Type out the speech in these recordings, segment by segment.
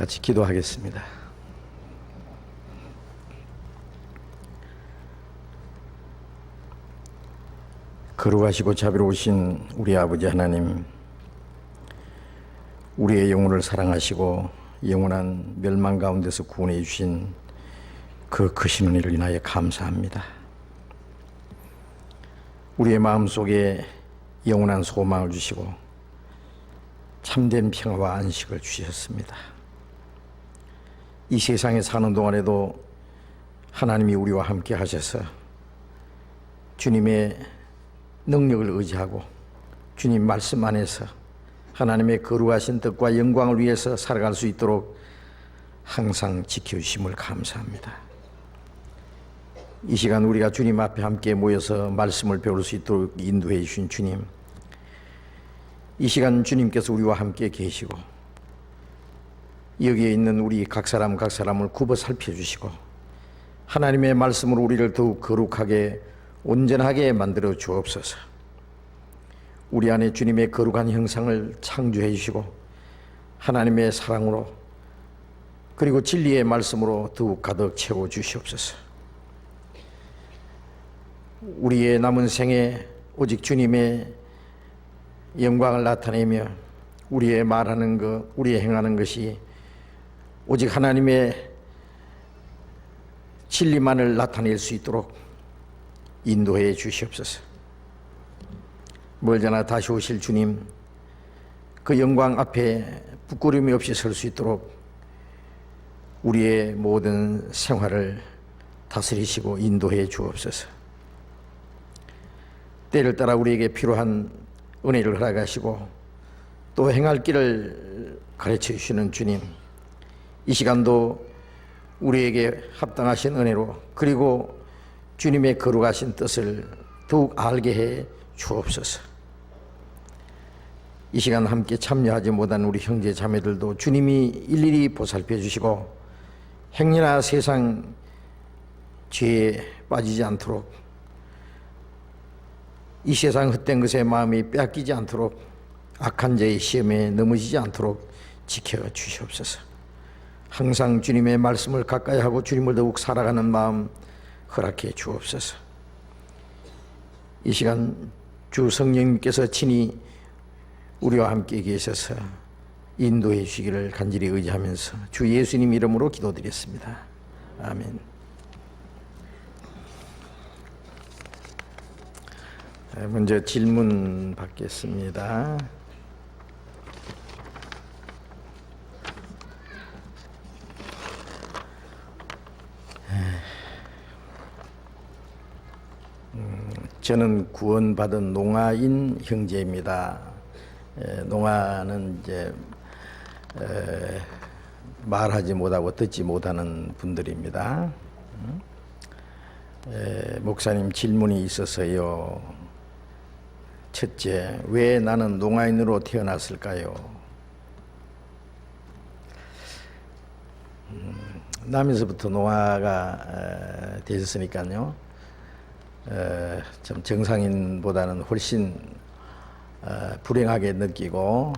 같이 기도하겠습니다. 거룩하시고 자비로우신 우리 아버지 하나님, 우리의 영혼을 사랑하시고 영원한 멸망 가운데서 구원해 주신 그 크신 은혜를 인하여 감사합니다. 우리의 마음속에 영원한 소망을 주시고 참된 평화와 안식을 주셨습니다. 이 세상에 사는 동안에도 하나님이 우리와 함께 하셔서 주님의 능력을 의지하고 주님 말씀 안에서 하나님의 거룩하신 뜻과 영광을 위해서 살아갈 수 있도록 항상 지켜주심을 감사합니다. 이 시간 우리가 주님 앞에 함께 모여서 말씀을 배울 수 있도록 인도해 주신 주님, 이 시간 주님께서 우리와 함께 계시고 여기에 있는 우리 각 사람을 굽어 살펴주시고 하나님의 말씀으로 우리를 더욱 거룩하게 온전하게 만들어 주옵소서. 우리 안에 주님의 거룩한 형상을 창조해 주시고 하나님의 사랑으로 그리고 진리의 말씀으로 더욱 가득 채워 주시옵소서. 우리의 남은 생에 오직 주님의 영광을 나타내며 우리의 말하는 것, 우리의 행하는 것이 오직 하나님의 진리만을 나타낼 수 있도록 인도해 주시옵소서. 멀잖아 다시 오실 주님, 그 영광 앞에 부끄러움이 없이 설 수 있도록 우리의 모든 생활을 다스리시고 인도해 주옵소서. 때를 따라 우리에게 필요한 은혜를 허락하시고 또 행할 길을 가르쳐 주시는 주님, 이 시간도 우리에게 합당하신 은혜로 그리고 주님의 거룩하신 뜻을 더욱 알게 해 주옵소서. 이 시간 함께 참여하지 못한 우리 형제 자매들도 주님이 일일이 보살펴 주시고 행여나 세상 죄에 빠지지 않도록, 이 세상 헛된 것에 마음이 빼앗기지 않도록, 악한 자의 시험에 넘어지지 않도록 지켜 주시옵소서. 항상 주님의 말씀을 가까이 하고 주님을 더욱 살아가는 마음 허락해 주옵소서. 이 시간 주 성령님께서 친히 우리와 함께 계셔서 인도해 주시기를 간절히 의지하면서 주 예수님 이름으로 기도드렸습니다. 아멘. 먼저 질문 받겠습니다. 저는 구원받은 농아인 형제입니다. 농아는 이제 말하지 못하고 듣지 못하는 분들입니다. 목사님, 질문이 있어서요. 첫째, 왜 나는 농아인으로 태어났을까요? 나면서부터 농아가 되셨으니까요. 좀 정상인보다는 훨씬 불행하게 느끼고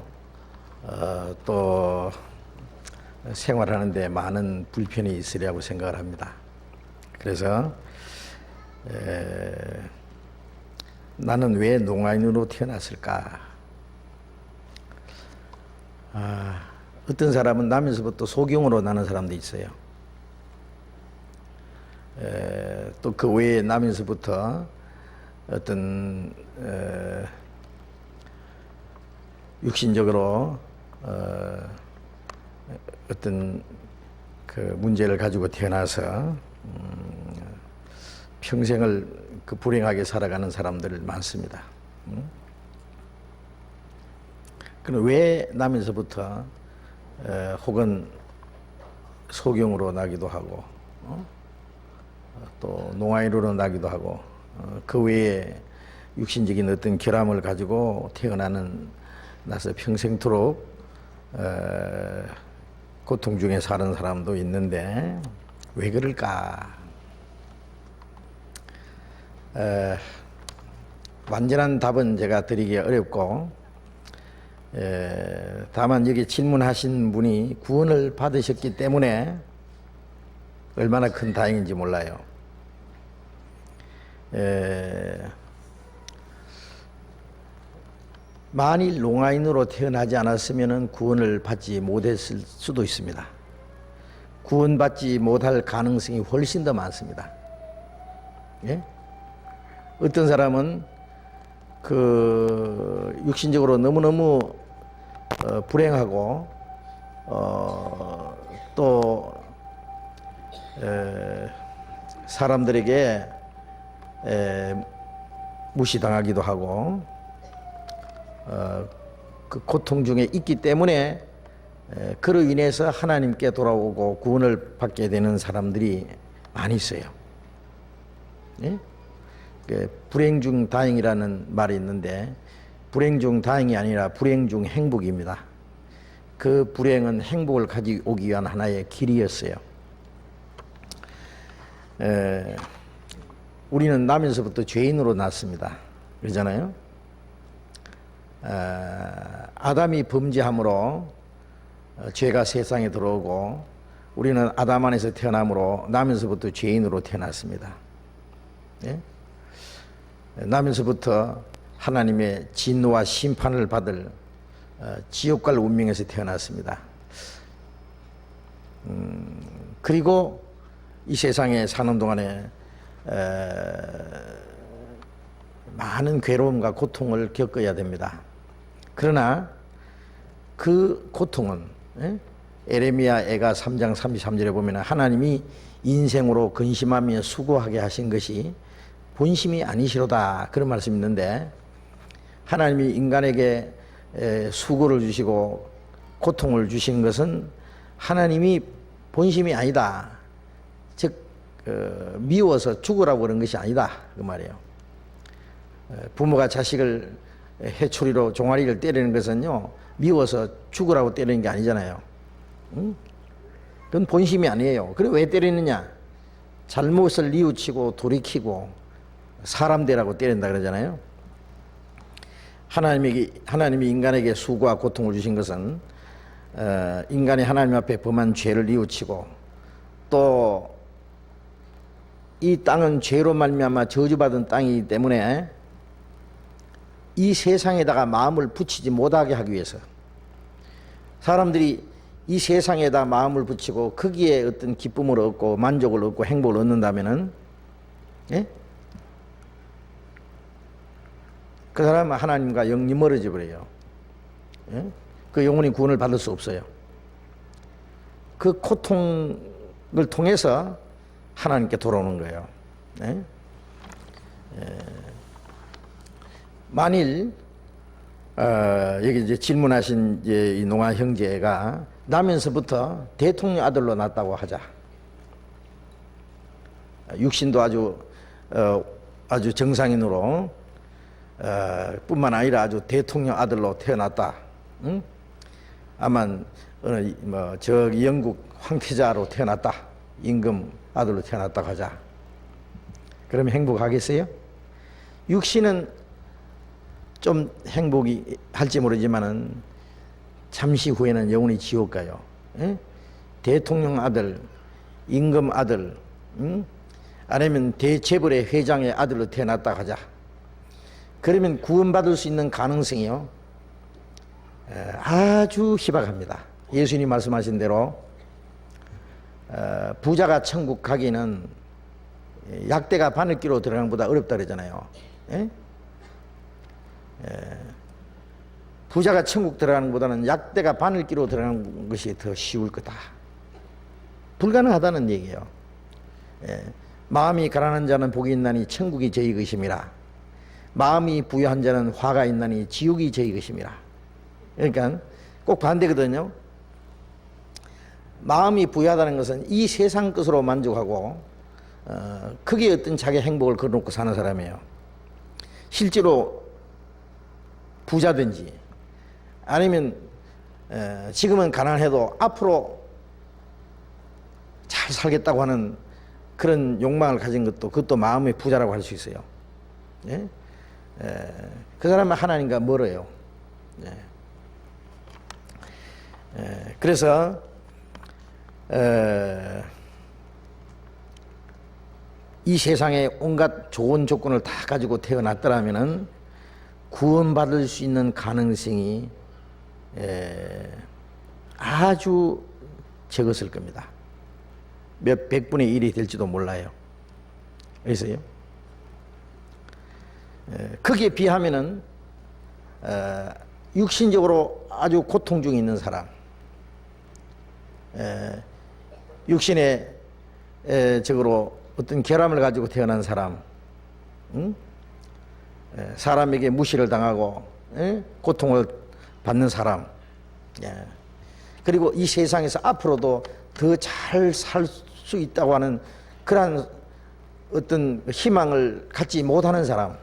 또 생활하는데 많은 불편이 있으리라고 생각을 합니다. 그래서 나는 왜 농아인으로 태어났을까? 어떤 사람은 나면서부터 소경으로 나는 사람도 있어요. 또 그 외에 나면서부터 어떤 육신적으로 어떤 그 문제를 가지고 태어나서 평생을 그 불행하게 살아가는 사람들 많습니다. 그럼 왜 나면서부터 혹은 소경으로 나기도 하고 또 농아인으로 나기도 하고 그 외에 육신적인 어떤 결함을 가지고 나서 평생토록 고통 중에 사는 사람도 있는데 왜 그럴까? 완전한 답은 제가 드리기 어렵고 다만 여기 질문하신 분이 구원을 받으셨기 때문에 얼마나 큰 다행인지 몰라요. 만일 농아인으로 태어나지 않았으면 구원을 받지 못했을 수도 있습니다. 구원받지 못할 가능성이 훨씬 더 많습니다. 예? 어떤 사람은 그 육신적으로 너무너무 불행하고 또 사람들에게 무시당하기도 하고 그 고통 중에 있기 때문에 그로 인해서 하나님께 돌아오고 구원을 받게 되는 사람들이 많이 있어요. 예? 불행 중 다행이라는 말이 있는데 불행 중 다행이 아니라 불행 중 행복입니다. 그 불행은 행복을 가져오기 위한 하나의 길이었어요. 우리는 나면서부터 죄인으로 났습니다. 그러잖아요. 아담이 범죄함으로 죄가 세상에 들어오고 우리는 아담 안에서 태어남으로 나면서부터 죄인으로 태어났습니다. 예? 나면서부터 하나님의 진노와 심판을 받을 지옥 갈 운명에서 태어났습니다. 그리고 이 세상에 사는 동안에 많은 괴로움과 고통을 겪어야 됩니다. 그러나 그 고통은 에레미야 애가 3장 33절에 보면 하나님이 인생으로 근심하며 수고하게 하신 것이 본심이 아니시로다 그런 말씀이 있는데 하나님이 인간에게 수고를 주시고 고통을 주신 것은 하나님이 본심이 아니다. 즉 미워서 죽으라고 그런 것이 아니다 그 말이에요. 부모가 자식을 해초리로 종아리를 때리는 것은요 미워서 죽으라고 때리는 게 아니잖아요. 응? 그건 본심이 아니에요. 그래 왜 때리느냐? 잘못을 뉘우치고 돌이키고 사람 되라고 때린다 그러잖아요. 하나님이 인간에게 수고와 고통을 주신 것은 인간이 하나님 앞에 범한 죄를 뉘우치고 또 이 땅은 죄로 말미암아 저주받은 땅이기 때문에 이 세상에다가 마음을 붙이지 못하게 하기 위해서 사람들이 이 세상에다 마음을 붙이고 거기에 어떤 기쁨을 얻고 만족을 얻고 행복을 얻는다면은 예? 그 사람은 하나님과 영원히 멀어져 버려요. 예? 그 영혼이 구원을 받을 수 없어요. 그 고통을 통해서 하나님께 돌아오는 거예요. 예? 만일 여기 이제 질문하신 이제 이 농아 형제가 나면서부터 대통령 아들로 났다고 하자. 육신도 아주 정상인으로 뿐만 아니라 아주 대통령 아들로 태어났다. 응? 아마 저기 영국 황태자로 태어났다. 임금 아들로 태어났다고 하자. 그러면 행복하겠어요? 육신은 좀 행복이 할지 모르지만은 잠시 후에는 영원히 지옥 가요. 예? 대통령 아들, 임금 아들, 아니면 대체벌의 회장의 아들로 태어났다 하자. 그러면 구원받을 수 있는 가능성이요 아주 희박합니다. 예수님이 말씀하신 대로 부자가 천국 가기는 약대가 바늘기로 들어가는 것보다 어렵다 그러잖아요. 예? 부자가 천국 들어가는 것보다는 약대가 바늘기로 들어가는 것이 더 쉬울 거다. 불가능하다는 얘기예요. 마음이 가난한 자는 복이 있나니 천국이 저희 것임이라. 마음이 부유한 자는 화가 있나니 지옥이 저희 것임이라. 그러니까 꼭 반대거든요. 마음이 부유하다는 것은 이 세상 것으로 만족하고 크게 어떤 자기 행복을 걸어놓고 사는 사람이에요. 실제로 부자든지 아니면 지금은 가난해도 앞으로 잘 살겠다고 하는 그런 욕망을 가진 것도 그것도 마음의 부자라고 할 수 있어요. 예? 그 사람은 하나님과 멀어요. 예. 그래서 이 세상에 온갖 좋은 조건을 다 가지고 태어났더라면은 구원받을 수 있는 가능성이 아주 적었을 겁니다. 몇 백분의 1이 될지도 몰라요. 그래서요. 거기에 비하면은 육신적으로 아주 고통 중에 있는 사람, 육신의 적으로 어떤 결함을 가지고 태어난 사람, 사람에게 무시를 당하고 고통을 받는 사람, 그리고 이 세상에서 앞으로도 더 잘 살 수 있다고 하는 그러한 어떤 희망을 갖지 못하는 사람,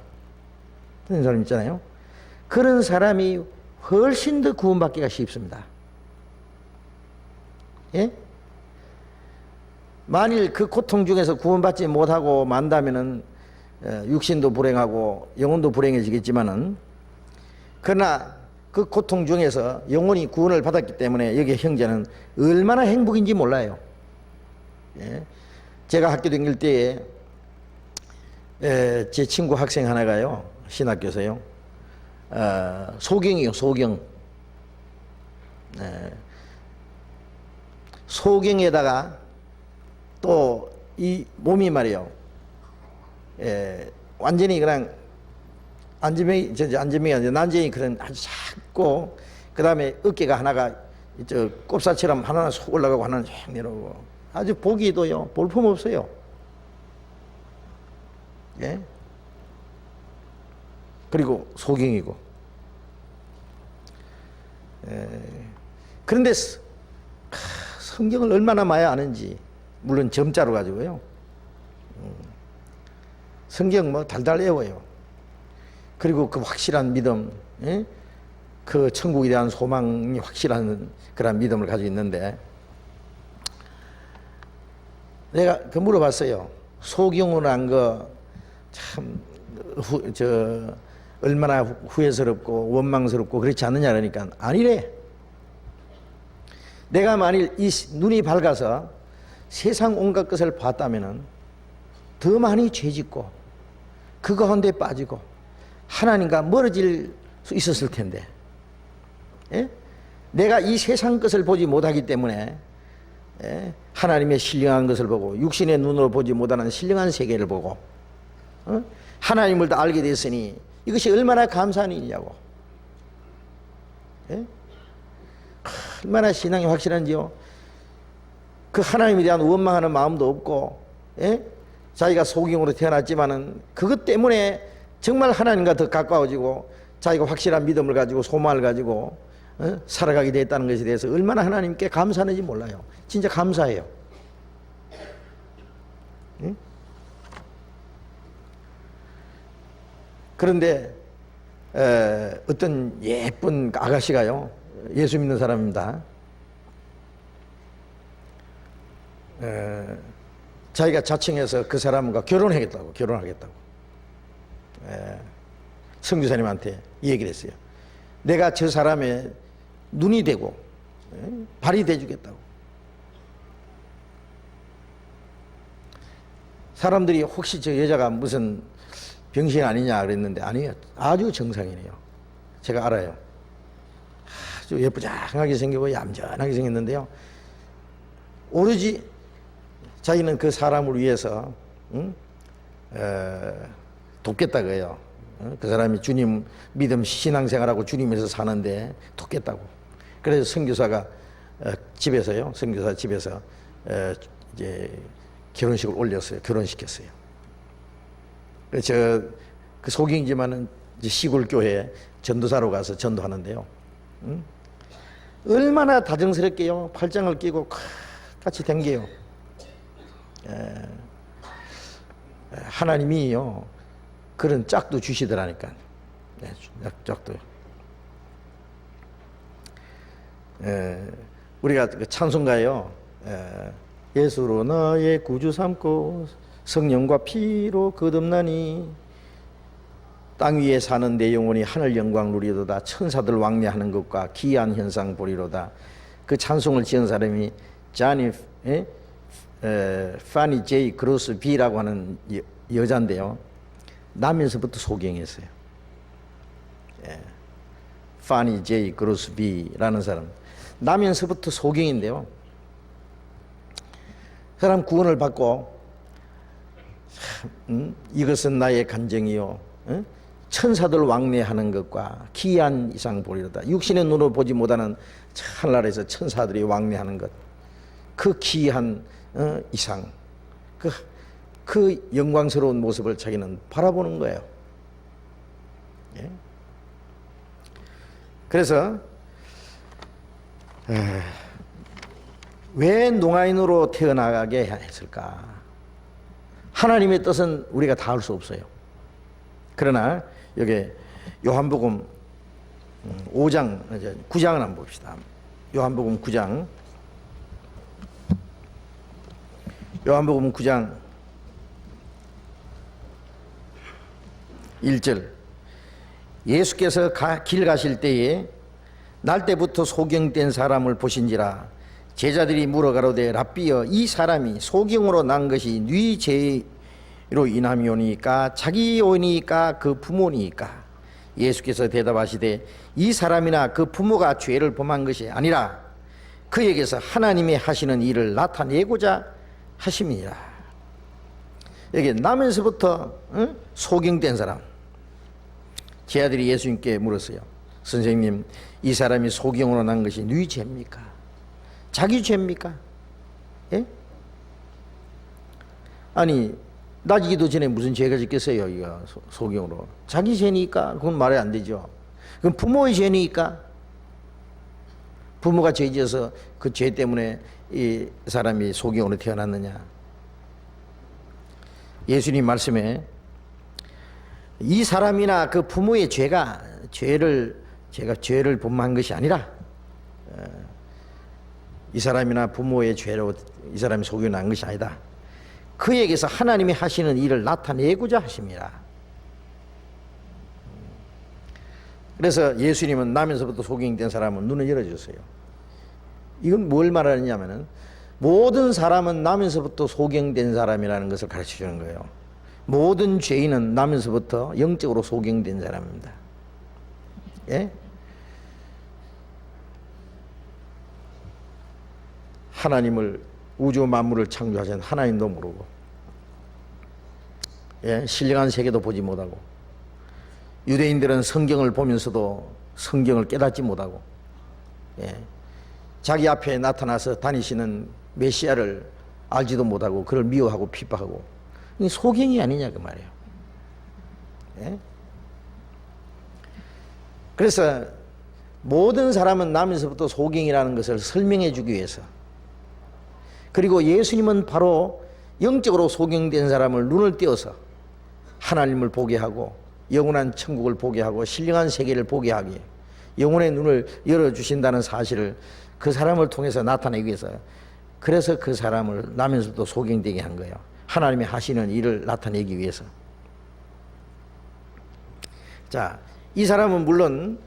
그런 사람 있잖아요. 그런 사람이 훨씬 더 구원받기가 쉽습니다. 예? 만일 그 고통 중에서 구원받지 못하고 만다면은 육신도 불행하고 영혼도 불행해지겠지만은, 그러나 그 고통 중에서 영혼이 구원을 받았기 때문에 여기 형제는 얼마나 행복인지 몰라요. 예? 제가 학교 다닐 때에 제 친구 학생 하나가요, 신학교에서요, 소경이요, 소경. 소경에다가 또 이 몸이 말이요, 완전히 그냥 안전뱅이가 아니라 난쟁이 그런 아주 작고, 그 다음에 어깨가 하나가 저 꼽사처럼 하나는 쏙 올라가고 하나는 쫙 내려오고, 아주 보기도요 볼품 없어요. 예? 그리고 소경이고. 그런데 성경을 얼마나 많이 아는지, 물론 점자로 가지고요. 성경 뭐 달달 외워요. 그리고 그 확실한 믿음, 예? 그 천국에 대한 소망이 확실한 그런 믿음을 가지고 있는데, 내가 그 물어봤어요. 소경을 한 거 참 얼마나 후회스럽고 원망스럽고 그렇지 않느냐 그러니까 아니래. 내가 만일 이 눈이 밝아서 세상 온갖 것을 봤다면은 더 많이 죄짓고 그 가운데 빠지고 하나님과 멀어질 수 있었을 텐데, 예? 내가 이 세상 것을 보지 못하기 때문에, 예? 하나님의 신령한 것을 보고 육신의 눈으로 보지 못하는 신령한 세계를 보고, 하나님을 다 알게 됐으니 이것이 얼마나 감사한 일이냐고. 예? 얼마나 신앙이 확실한지요. 그 하나님에 대한 원망하는 마음도 없고, 예? 자기가 소경으로 태어났지만은 그것 때문에 정말 하나님과 더 가까워지고 자기가 확실한 믿음을 가지고 소망을 가지고 살아가게 됐다는 것에 대해서 얼마나 하나님께 감사하는지 몰라요. 진짜 감사해요. 응? 그런데 어떤 예쁜 아가씨가요, 예수 믿는 사람입니다. 자기가 자청해서 그 사람과 결혼하겠다고 선교사님한테 얘기를 했어요. 내가 저 사람의 눈이 되고 발이 돼주겠다고. 사람들이 혹시 저 여자가 무슨 병신 아니냐 그랬는데 아니에요. 아주 정상이네요. 제가 알아요. 아주 예쁘장하게 생기고 얌전하게 생겼는데요, 오로지 자기는 그 사람을 위해서 돕겠다고 해요. 그 사람이 주님 믿음 신앙생활하고 주님에서 사는데 돕겠다고. 그래서 선교사가 집에서요, 선교사 집에서 이제 결혼식을 올렸어요. 결혼시켰어요. 그 소경이지만은 시골 교회에 전도사로 가서 전도하는데요, 얼마나 다정스럽게요, 팔짱을 끼고 같이 댕겨요. 하나님이요 그런 짝도 주시더라니까. 짝도요. 우리가 그 찬송가요, 예수로 나의 구주 삼고 성령과 피로 거듭나니 땅 위에 사는 내 영혼이 하늘 영광 누리도다. 천사들 왕래하는 것과 기이한 현상 보리로다. 그 찬송을 지은 사람이 자니 파니 제이 크로스 비라고 하는 여자인데요. 나면서부터 소경했어요. 파니 제이 크로스 비라는 사람. 나면서부터 소경인데요. 그 사람 구원을 받고 이것은 나의 간증이요. 천사들 왕래하는 것과 기이한 이상 보리로다. 육신의 눈으로 보지 못하는 하늘나라에서 천사들이 왕래하는 것, 그 기이한 이상, 그 영광스러운 모습을 자기는 바라보는 거예요. 예? 그래서 왜 농아인으로 태어나게 했을까? 하나님의 뜻은 우리가 다 알 수 없어요. 그러나 여기 요한복음 5장, 9장을 한번 봅시다. 요한복음 9장. 요한복음 9장 1절. 예수께서 길 가실 때에 날 때부터 소경된 사람을 보신지라. 제자들이 물어가로되 랍비여, 이 사람이 소경으로 난 것이 네 죄로 인함이오니까 자기오니까 그 부모니까? 예수께서 대답하시되 이 사람이나 그 부모가 죄를 범한 것이 아니라 그에게서 하나님이 하시는 일을 나타내고자 하심이라. 여기 나면서부터 소경된 사람. 제 아들이 예수님께 물었어요. 선생님, 이 사람이 소경으로 난 것이 네 죄입니까? 자기 죄입니까? 예? 아니, 나지기도 전에 무슨 죄가 짓겠어요, 이거 소경으로. 자기 죄니까 그건 말이 안 되죠. 그럼 부모의 죄니까? 부모가 죄 지어서 그 죄 때문에 이 사람이 소경으로 태어났느냐? 예수님 말씀에 이 사람이나 그 부모의 죄가 죄를 범한 것이 아니라 이 사람이나 부모의 죄로 이 사람이 소경이 난 것이 아니다. 그에게서 하나님이 하시는 일을 나타내고자 하십니다. 그래서 예수님은 나면서부터 소경된 사람은 눈을 열어주세요. 이건 뭘 말하느냐면은 모든 사람은 나면서부터 소경된 사람이라는 것을 가르쳐 주는 거예요. 모든 죄인은 나면서부터 영적으로 소경된 사람입니다. 예? 하나님을, 우주 만물을 창조하신 하나님도 모르고, 예? 신령한 세계도 보지 못하고, 유대인들은 성경을 보면서도 성경을 깨닫지 못하고, 예? 자기 앞에 나타나서 다니시는 메시아를 알지도 못하고 그를 미워하고 핍박하고, 이게 소경이 아니냐 그 말이에요. 예? 그래서 모든 사람은 나면서부터 소경이라는 것을 설명해 주기 위해서, 그리고 예수님은 바로 영적으로 소경된 사람을 눈을 띄어서 하나님을 보게 하고 영원한 천국을 보게 하고 신령한 세계를 보게 하기에 영혼의 눈을 열어주신다는 사실을 그 사람을 통해서 나타내기 위해서, 그래서 그 사람을 나면서도 소경되게 한 거예요. 하나님이 하시는 일을 나타내기 위해서. 자, 이 사람은 물론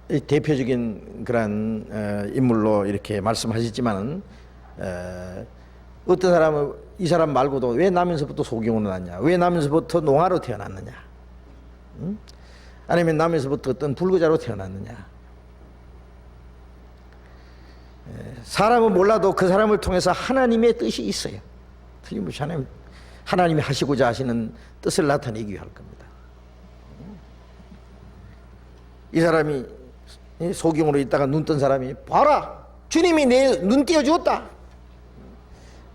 대표적인 그런 인물로 이렇게 말씀하셨지만은 어떤 사람은 이 사람 말고도 왜 나면서부터 소경으로 났냐, 왜 나면서부터 농아로 태어났느냐, 아니면 나면서부터 어떤 불구자로 태어났느냐. 사람은 몰라도 그 사람을 통해서 하나님의 뜻이 있어요. 틀림없이 하나님이 하시고자 하시는 뜻을 나타내기 위할 겁니다. 이 사람이 소경으로 있다가 눈 뜬 사람이, 봐라, 주님이 내 눈 띄어주었다.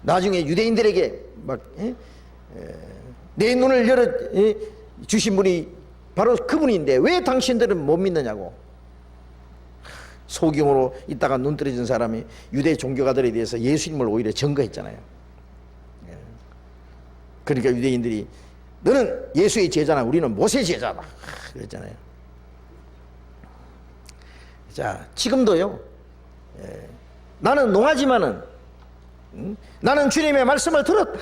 나중에 유대인들에게 막 내 눈을 열어 주신 분이 바로 그분인데 왜 당신들은 못 믿느냐고. 소경으로 있다가 눈 떨어진 사람이 유대 종교가들에 대해서 예수님을 오히려 증거했잖아요. 그러니까 유대인들이 너는 예수의 제자나 우리는 모세의 제자다 그랬잖아요. 자, 지금도요, 나는 농하지만은 나는 주님의 말씀을 들었다.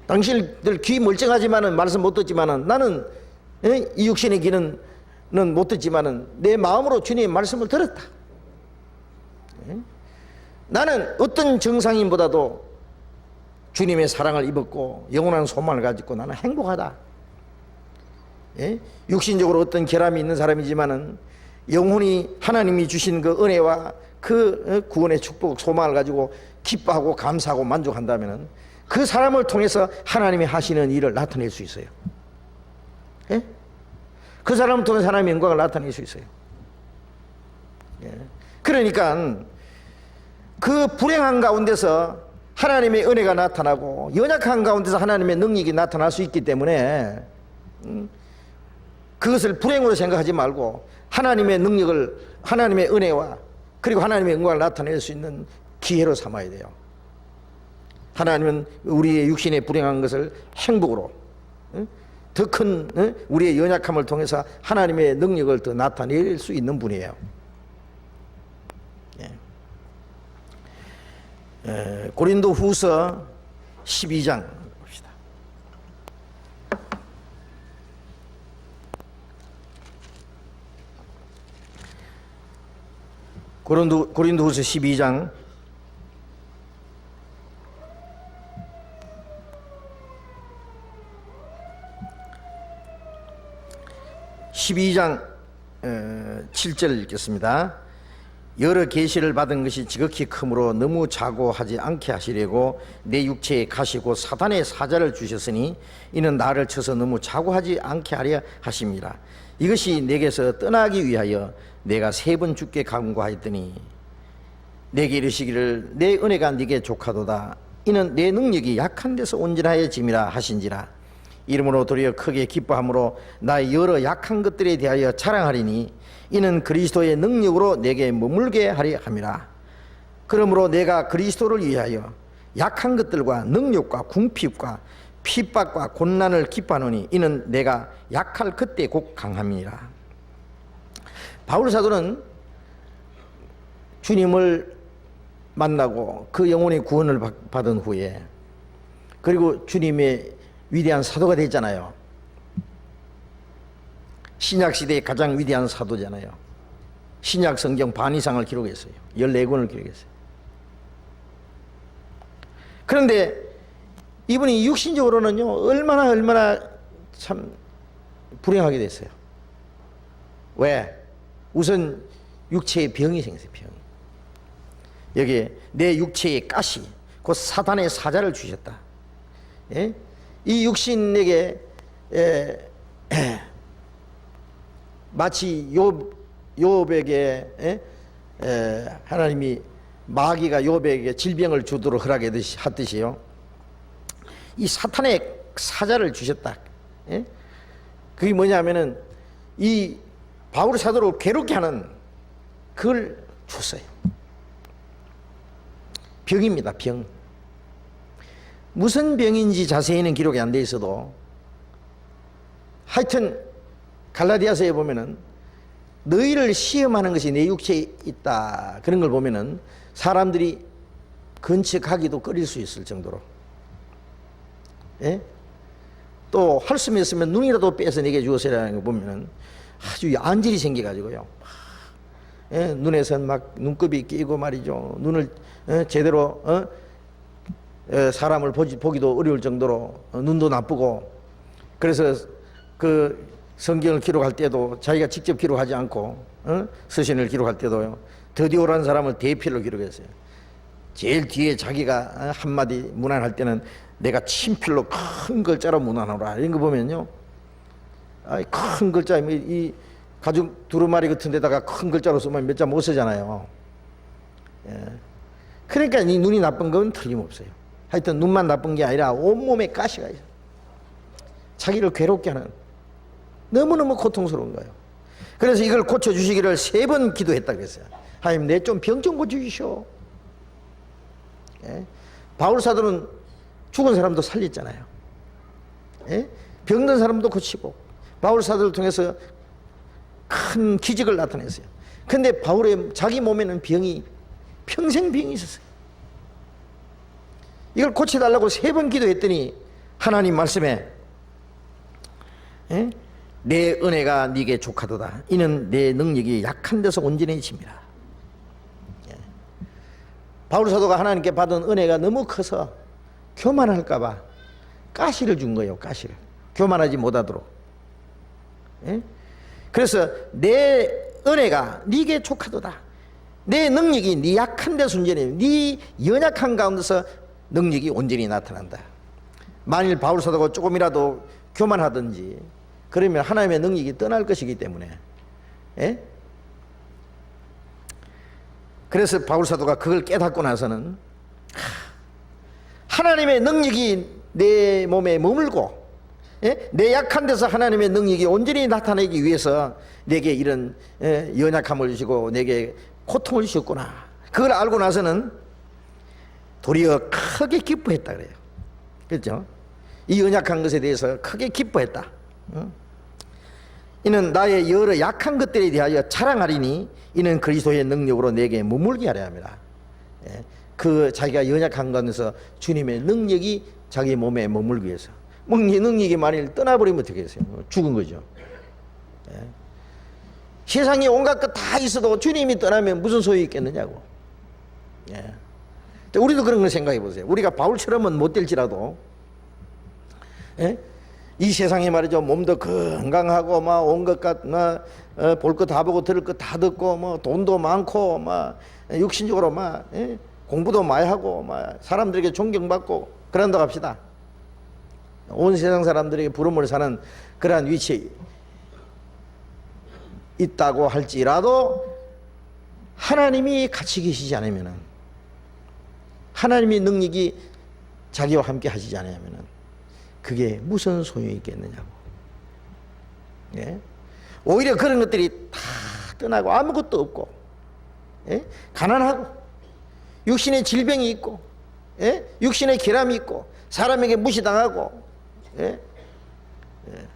당신들 귀 멀쩡하지만은 말씀 못 듣지만은 나는 이 육신의 귀는 못 듣지만은 내 마음으로 주님의 말씀을 들었다. 나는 어떤 정상인보다도 주님의 사랑을 입었고 영원한 소망을 가지고 나는 행복하다. 육신적으로 어떤 결함이 있는 사람이지만은 영혼이 하나님이 주신 그 은혜와 그 구원의 축복, 소망을 가지고 기뻐하고 감사하고 만족한다면은 그 사람을 통해서 하나님이 하시는 일을 나타낼 수 있어요. 그 사람을 통해서 하나님의 영광을 나타낼 수 있어요. 그러니까 그 불행한 가운데서 하나님의 은혜가 나타나고 연약한 가운데서 하나님의 능력이 나타날 수 있기 때문에 그것을 불행으로 생각하지 말고 하나님의 능력을, 하나님의 은혜와 그리고 하나님의 영광을 나타낼 수 있는 기회로 삼아야 돼요. 하나님은 우리의 육신의 불행한 것을 행복으로, 더 큰 우리의 연약함을 통해서 하나님의 능력을 더 나타낼 수 있는 분이에요. 고린도 후서 12장 봅시다. 고린도 후서 12장 7절 읽겠습니다. 여러 계시를 받은 것이 지극히 크므로 너무 자고하지 않게 하시려고 내 육체에 가시고 사단의 사자를 주셨으니 이는 나를 쳐서 너무 자고하지 않게 하려 하십니다. 이것이 내게서 떠나기 위하여 내가 3번 주께 간구하였더니 내게 이르시기를 내 은혜가 네게 족하도다. 이는 내 능력이 약한 데서 온전하여짐이라 하신지라. 이러므로 도리어 크게 기뻐함으로 나의 여러 약한 것들에 대하여 자랑하리니 이는 그리스도의 능력으로 내게 머물게 하려 함이라. 그러므로 내가 그리스도를 위하여 약한 것들과 능력과 궁핍과 핍박과 곤난을 기뻐하노니 이는 내가 약할 그때 곧 강함이니라. 바울 사도는 주님을 만나고 그 영혼의 구원을 받은 후에 그리고 주님의 위대한 사도가 됐잖아요. 신약시대의 가장 위대한 사도잖아요. 신약 성경 반 이상을 기록했어요. 14권을 기록했어요. 그런데 이분이 육신적으로는요 얼마나 참 불행하게 됐어요. 왜? 우선 육체에 병이 생겼어요. 병이. 여기 내 육체에 가시, 곧 사단의 사자를 주셨다. 이 육신에게 마치 욥에게 하나님이 마귀가 욥에게 질병을 주도록 허락했듯이요. 이 사탄의 사자를 주셨다. 그게 뭐냐면은 이 바울 사도를 괴롭게 하는 그걸 줬어요. 병입니다. 병. 무슨 병인지 자세히는 기록이 안 돼 있어도 하여튼 갈라디아서에 보면은 너희를 시험하는 것이 내 육체에 있다 그런 걸 보면은 사람들이 근척하기도 꺼릴 수 있을 정도로 또 할 수만 있으면 눈이라도 빼서 내게 주었으라는 거 보면은 아주 안질이 생겨가지고요. 눈에선 막 눈곱이 끼고 말이죠. 눈을 제대로 사람을 보기도 어려울 정도로 눈도 나쁘고, 그래서 그 성경을 기록할 때도 자기가 직접 기록하지 않고 서신을 기록할 때도요 드디오라는 사람을 대필로 기록했어요. 제일 뒤에 자기가 한마디 문안할 때는 내가 친필로 큰 글자로 문안하라 이런 거 보면요, 큰 글자, 이 가죽 두루마리 같은 데다가 큰 글자로 쓰면 몇 자 못 쓰잖아요. 그러니까 이 눈이 나쁜 건 틀림없어요. 하여튼 눈만 나쁜 게 아니라 온몸에 가시가 있어요. 자기를 괴롭게 하는, 너무너무 고통스러운 거예요. 그래서 이걸 고쳐주시기를 3번 기도했다 그랬어요. 하나님, 내 좀 병 좀 고쳐주시오. 바울 사도는 죽은 사람도 살렸잖아요. 병든 사람도 고치고 바울 사도를 통해서 큰 기적을 나타냈어요. 근데 바울의 자기 몸에는 병이, 평생 병이 있었어요. 이걸 고쳐달라고 3번 기도했더니 하나님 말씀에 내 은혜가 네게 족하도다. 이는 내 능력이 약한 데서 온전해집니다. 바울 사도가 하나님께 받은 은혜가 너무 커서 교만할까 봐 가시를 준 거예요. 가시를. 교만하지 못하도록. 예? 그래서 내 은혜가 네게 족하도다. 내 능력이 네 약한 데 순전히 네 연약한 가운데서 능력이 온전히 나타난다. 만일 바울 사도가 조금이라도 교만하든지 그러면 하나님의 능력이 떠날 것이기 때문에. 예? 그래서 바울 사도가 그걸 깨닫고 나서는 하나님의 능력이 내 몸에 머물고, 예? 내 약한 데서 하나님의 능력이 온전히 나타내기 위해서 내게 이런 연약함을 주시고 내게 고통을 주셨구나. 그걸 알고 나서는 도리어 크게 기뻐했다 그래요. 그렇죠? 이 연약한 것에 대해서 크게 기뻐했다. 이는 나의 여러 약한 것들에 대하여 자랑하리니 이는 그리스도의 능력으로 내게 머물게 하려 합니다. 예? 그 자기가 연약한 것에서 주님의 능력이 자기 몸에 머물기 위해서. 뭐 이 능력이 만일 떠나버리면 어떻게 하겠어요? 죽은 거죠. 예? 세상에 온갖 것 다 있어도 주님이 떠나면 무슨 소용이 있겠느냐고. 예. 우리도 그런 걸 생각해 보세요. 우리가 바울처럼은 못 될지라도, 예? 이 세상에 말이죠, 몸도 건강하고 막 온 것과 볼 거 다 보고 들을 거 다 듣고 뭐 돈도 많고 막 육신적으로 막, 예? 공부도 많이 하고 막 사람들에게 존경받고 그런다고 합시다. 온 세상 사람들에게 부름을 사는 그러한 위치에 있다고 할지라도 하나님이 같이 계시지 않으면은, 하나님의 능력이 자기와 함께 하시지 않으면은 그게 무슨 소용이 있겠느냐고. 예? 오히려 그런 것들이 다 떠나고 아무것도 없고, 예? 가난하고 육신의 질병이 있고, 예? 육신의 결함이 있고 사람에게 무시당하고, 예? 예.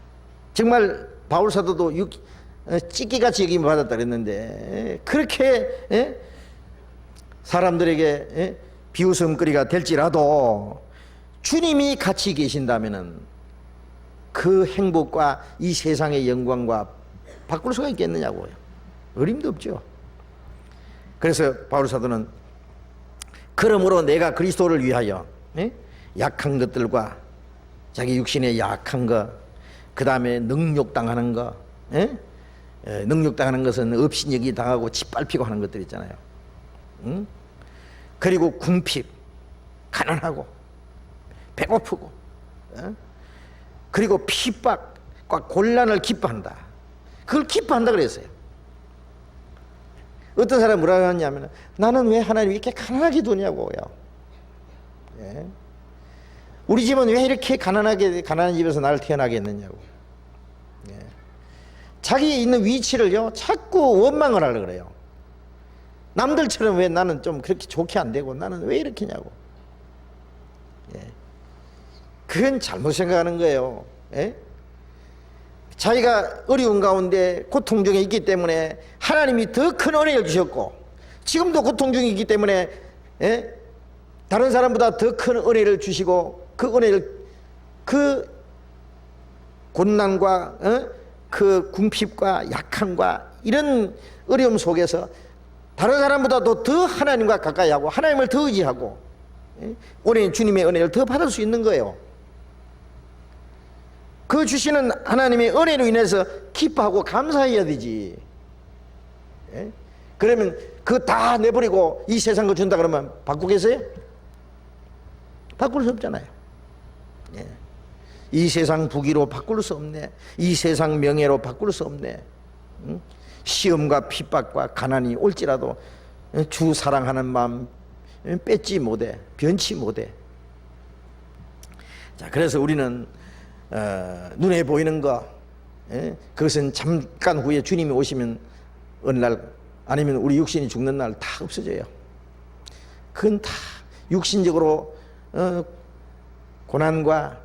정말 바울 사도도 찢기같이 여김을 받았다 그랬는데, 예? 그렇게, 예? 사람들에게, 예? 비웃음거리가 될지라도 주님이 같이 계신다면은 그 행복과 이 세상의 영광과 바꿀 수가 있겠느냐고요. 어림도 없죠. 그래서 바울 사도는 그러므로 내가 그리스도를 위하여, 예? 약한 것들과 자기 육신의 약한 것, 그 다음에 능욕당하는 것, 예? 능욕당하는 것은 업신여기 당하고 짓밟히고 하는 것들 있잖아요. 응? 그리고 궁핍, 가난하고 배고프고, 예? 그리고 핍박과 곤란을 기뻐한다. 그걸 기뻐한다 그랬어요. 어떤 사람이 뭐라고 하냐면, 나는 왜 하나님이 이렇게 가난하게 두냐고요. 예? 우리 집은 왜 이렇게 가난한 집에서 나를 태어나게 했느냐고. 예. 자기 있는 위치를요 자꾸 원망을 하려고 그래요. 남들처럼 왜 나는 좀 그렇게 좋게 안 되고 나는 왜 이렇게냐고. 예. 그건 잘못 생각하는 거예요. 예? 자기가 어려운 가운데 고통 중에 있기 때문에 하나님이 더 큰 은혜를 주셨고, 지금도 고통 중에 있기 때문에, 예? 다른 사람보다 더 큰 은혜를 주시고, 그 은혜를, 그 곤난과, 그 궁핍과 약함과 이런 어려움 속에서 다른 사람보다도 더 하나님과 가까이 하고 하나님을 더 의지하고, 예? 우리는 주님의 은혜를 더 받을 수 있는 거예요. 그 주시는 하나님의 은혜로 인해서 기뻐하고 감사해야 되지. 예? 그러면 그거 다 내버리고 이 세상 거 준다 그러면 바꾸겠어요? 바꿀 수 없잖아요. 예. 이 세상 부귀로 바꿀 수 없네. 이 세상 명예로 바꿀 수 없네. 응? 시험과 핍박과 가난이 올지라도 주 사랑하는 마음 뺏지 못해, 변치 못해. 자, 그래서 우리는 눈에 보이는 거, 예? 그것은 잠깐 후에 주님이 오시면 어느 날 아니면 우리 육신이 죽는 날 다 없어져요. 그건 다 육신적으로 고난과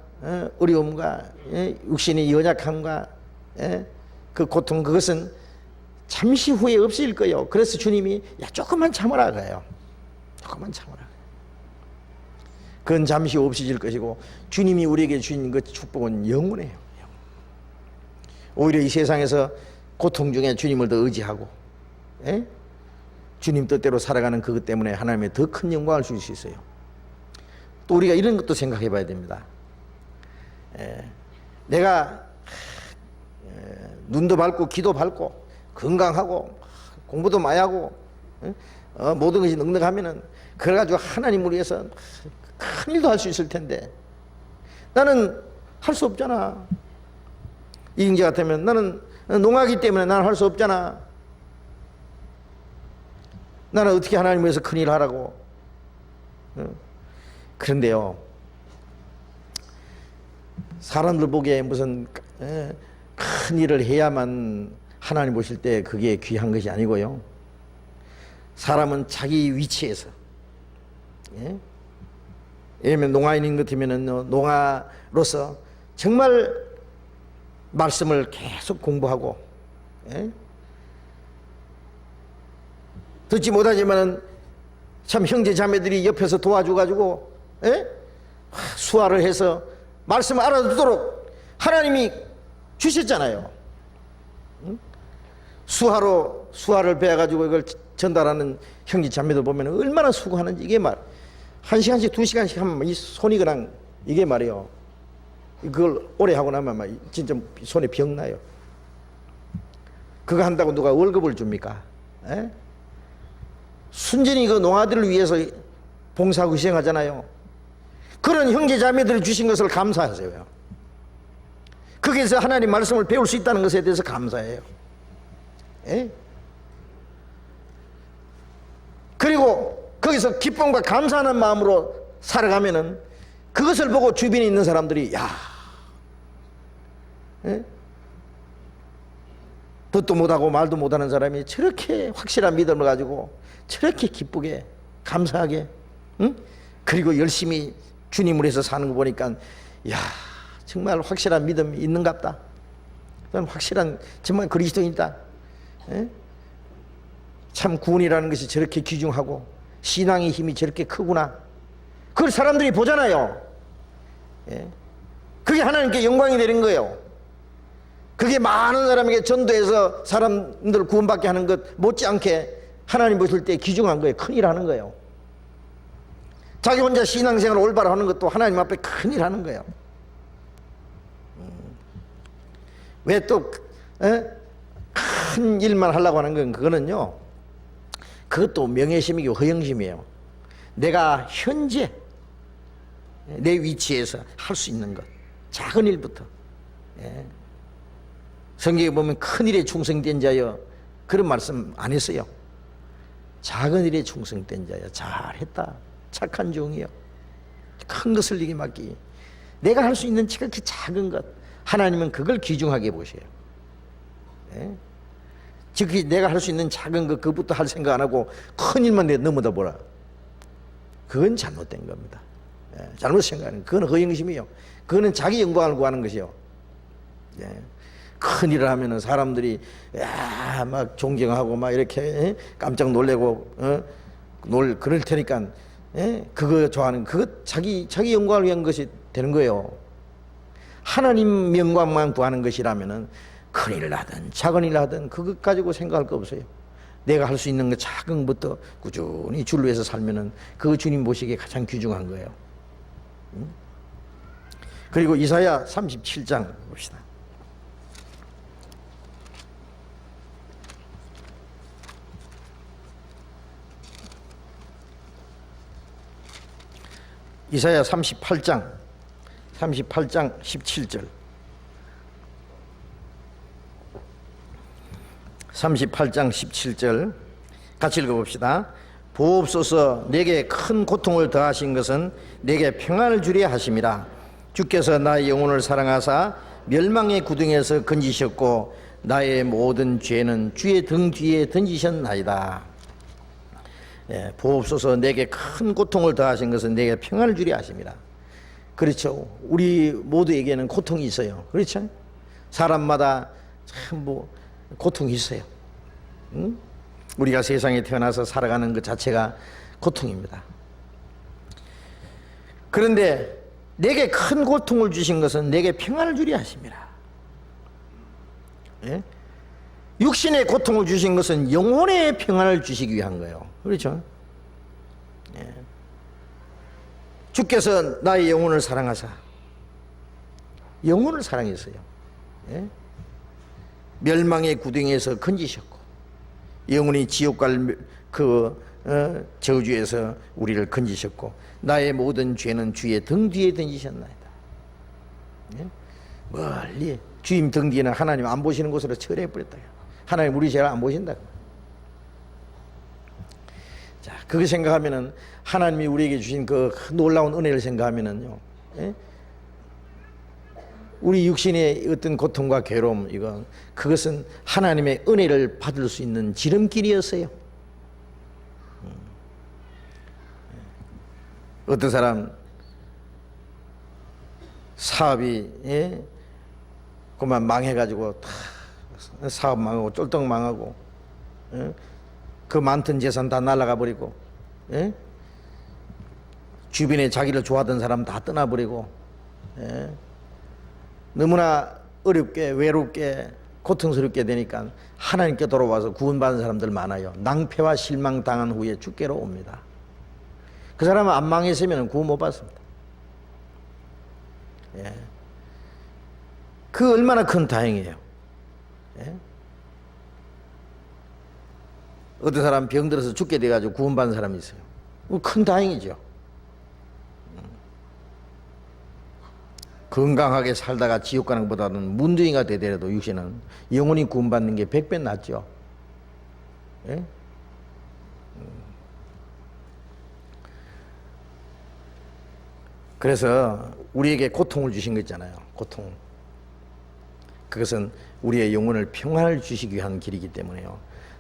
어려움과, 예? 육신의 연약함과, 예? 그 고통, 그것은 잠시 후에 없어질 거예요. 그래서 주님이 야 조금만 참아라 가요. 조금만 참아라. 그건 잠시 없어질 것이고 주님이 우리에게 주신 그 축복은 영원해요. 오히려 이 세상에서 고통 중에 주님을 더 의지하고, 예? 주님 뜻대로 살아가는 그것 때문에 하나님의 더 큰 영광을 줄 수 있어요. 또 우리가 이런 것도 생각해 봐야 됩니다. 내가 눈도 밝고 귀도 밝고 건강하고 공부도 많이 하고 모든 것이 넉넉하면은 그래가지고 하나님을 위해서 큰 일도 할 수 있을 텐데 나는 할 수 없잖아. 이경재 같으면 나는 농하기 때문에 나는 할 수 없잖아. 나는 어떻게 하나님을 위해서 큰 일을 하라고. 그런데요, 사람들 보기에 무슨 큰 일을 해야만 하나님 보실 때 그게 귀한 것이 아니고요, 사람은 자기 위치에서, 예를 들면 농아인인 것 같으면 농아로서 정말 말씀을 계속 공부하고, 듣지 못하지만은 참 형제 자매들이 옆에서 도와줘가지고 수화를 해서 말씀을 알아듣도록 하나님이 주셨잖아요. 수화를 배워가지고 이걸 전달하는 형제 자매들 보면 얼마나 수고하는지. 이게 말 1시간씩 2시간씩 하면 이 손이 그냥, 이게 말이에요, 그걸 오래 하고 나면 막 진짜 손에 병 나요. 그거 한다고 누가 월급을 줍니까? 순전히 그 농아들을 위해서 봉사하고 희생하잖아요. 그런 형제 자매들이 주신 것을 감사하세요. 거기에서 하나님 말씀을 배울 수 있다는 것에 대해서 감사해요. 그리고 거기서 기쁨과 감사하는 마음으로 살아가면은 그것을 보고 주변에 있는 사람들이, 야, 듣도 못하고 말도 못하는 사람이 저렇게 확실한 믿음을 가지고 저렇게 기쁘게 감사하게, 그리고 열심히 주님을 위해서 사는 거 보니까, 야, 정말 확실한 믿음이 있는갑다. 저는 확실한 정말 그리스도인이다. 참 구원이라는 것이 저렇게 귀중하고 신앙의 힘이 저렇게 크구나. 그걸 사람들이 보잖아요. 그게 하나님께 영광이 되는 거예요. 그게 많은 사람에게 전도해서 사람들 구원받게 하는 것 못지않게 하나님 보실 때 귀중한 거예요. 큰일 하는 거예요. 자기 혼자 신앙생활을 올바로 하는 것도 하나님 앞에 큰일 하는 거예요. 왜 또 큰 일만 하려고 하는 건, 그거는요, 그것도 명예심이고 허영심이에요. 내가 현재 내 위치에서 할 수 있는 것, 작은 일부터. 성경에 보면 큰 일에 충성된 자여, 그런 말씀 안 했어요. 작은 일에 충성된 자여, 잘했다, 착한 종이여, 큰 것을 네게 맡기. 내가 할 수 있는 지극히 작은 것, 하나님은 그걸 귀중하게 보셔요. 지극히 내가 할 수 있는 작은 것, 그것부터 할 생각 안 하고 큰 일만 내 넘어다 보라. 그건 잘못된 겁니다. 잘못 생각하는, 그건 허영심이에요. 그거는 자기 영광을 구하는 것이요. 큰 일을 하면은 사람들이 막 존경하고 막 이렇게 깜짝 놀래고 그럴 테니까 그거 좋아하는, 그거 자기 영광을 위한 것이 되는 거예요. 하나님 영광만 구하는 것이라면은 큰 일을 하든 작은 일을 하든 그것 가지고 생각할 거 없어요. 내가 할 수 있는 것 작은 것부터 꾸준히 주를 위해서 살면은 그거 주님 보시기에 가장 귀중한 거예요. 그리고 이사야 37장 봅시다. 이사야 38장 17절. 38장 17절 같이 읽어봅시다. 보옵소서, 내게 큰 고통을 더하신 것은 내게 평안을 주려 하심이라. 주께서 나의 영혼을 사랑하사 멸망의 구덩이에서 건지셨고 나의 모든 죄는 주의 등 뒤에 던지셨나이다. 보옵소서, 내게 큰 고통을 더하신 것은 내게 평안을 주려 하심이라. 그렇죠. 우리 모두에게는 고통이 있어요. 그렇죠. 사람마다 참 고통이 있어요. 우리가 세상에 태어나서 살아가는 것 자체가 고통입니다. 그런데 내게 큰 고통을 주신 것은 내게 평안을 주려 하심이라. 육신의 고통을 주신 것은 영혼의 평안을 주시기 위한 거예요. 그렇죠? 예. 주께서 나의 영혼을 사랑하사 영혼을 사랑했어요. 예? 멸망의 구덩이에서 건지셨고 영혼이 지옥 갈 저주에서 우리를 건지셨고 나의 모든 죄는 주의 등 뒤에 던지셨나이다. 예? 멀리 주님 등 뒤에는 하나님 안 보시는 곳으로 처리해버렸다. 하나님 우리 죄를 안 보신다. 자, 그거 생각하면은 하나님이 우리에게 주신 그 놀라운 은혜를 생각하면은요, 예? 우리 육신의 어떤 고통과 괴로움, 그것은 하나님의 은혜를 받을 수 있는 지름길이었어요. 어떤 사람 사업이 그만 망해가지고 다 사업 망하고 쫄떡 망하고 그 많던 재산 다 날아가 버리고 주변에 자기를 좋아하던 사람 다 떠나버리고 너무나 어렵게 외롭게 고통스럽게 되니까 하나님께 돌아와서 구원받은 사람들 많아요. 낭패와 실망당한 후에 주께로 옵니다. 그 사람은 안 망했으면 구원 못 받습니다. 예. 그 얼마나 큰 다행이에요. 예? 어떤 사람 병들어서 죽게 돼가지고 구원받은 사람이 있어요. 큰 다행이죠. 건강하게 살다가 지옥 가는 것보다는 문둥이가 되더라도 육신은 영원히 구원받는 게 100배 낫죠. 예? 그래서 우리에게 고통을 주신 거 있잖아요. 고통. 그것은 우리의 영혼을 평안을 주시기 위한 길이기 때문에요.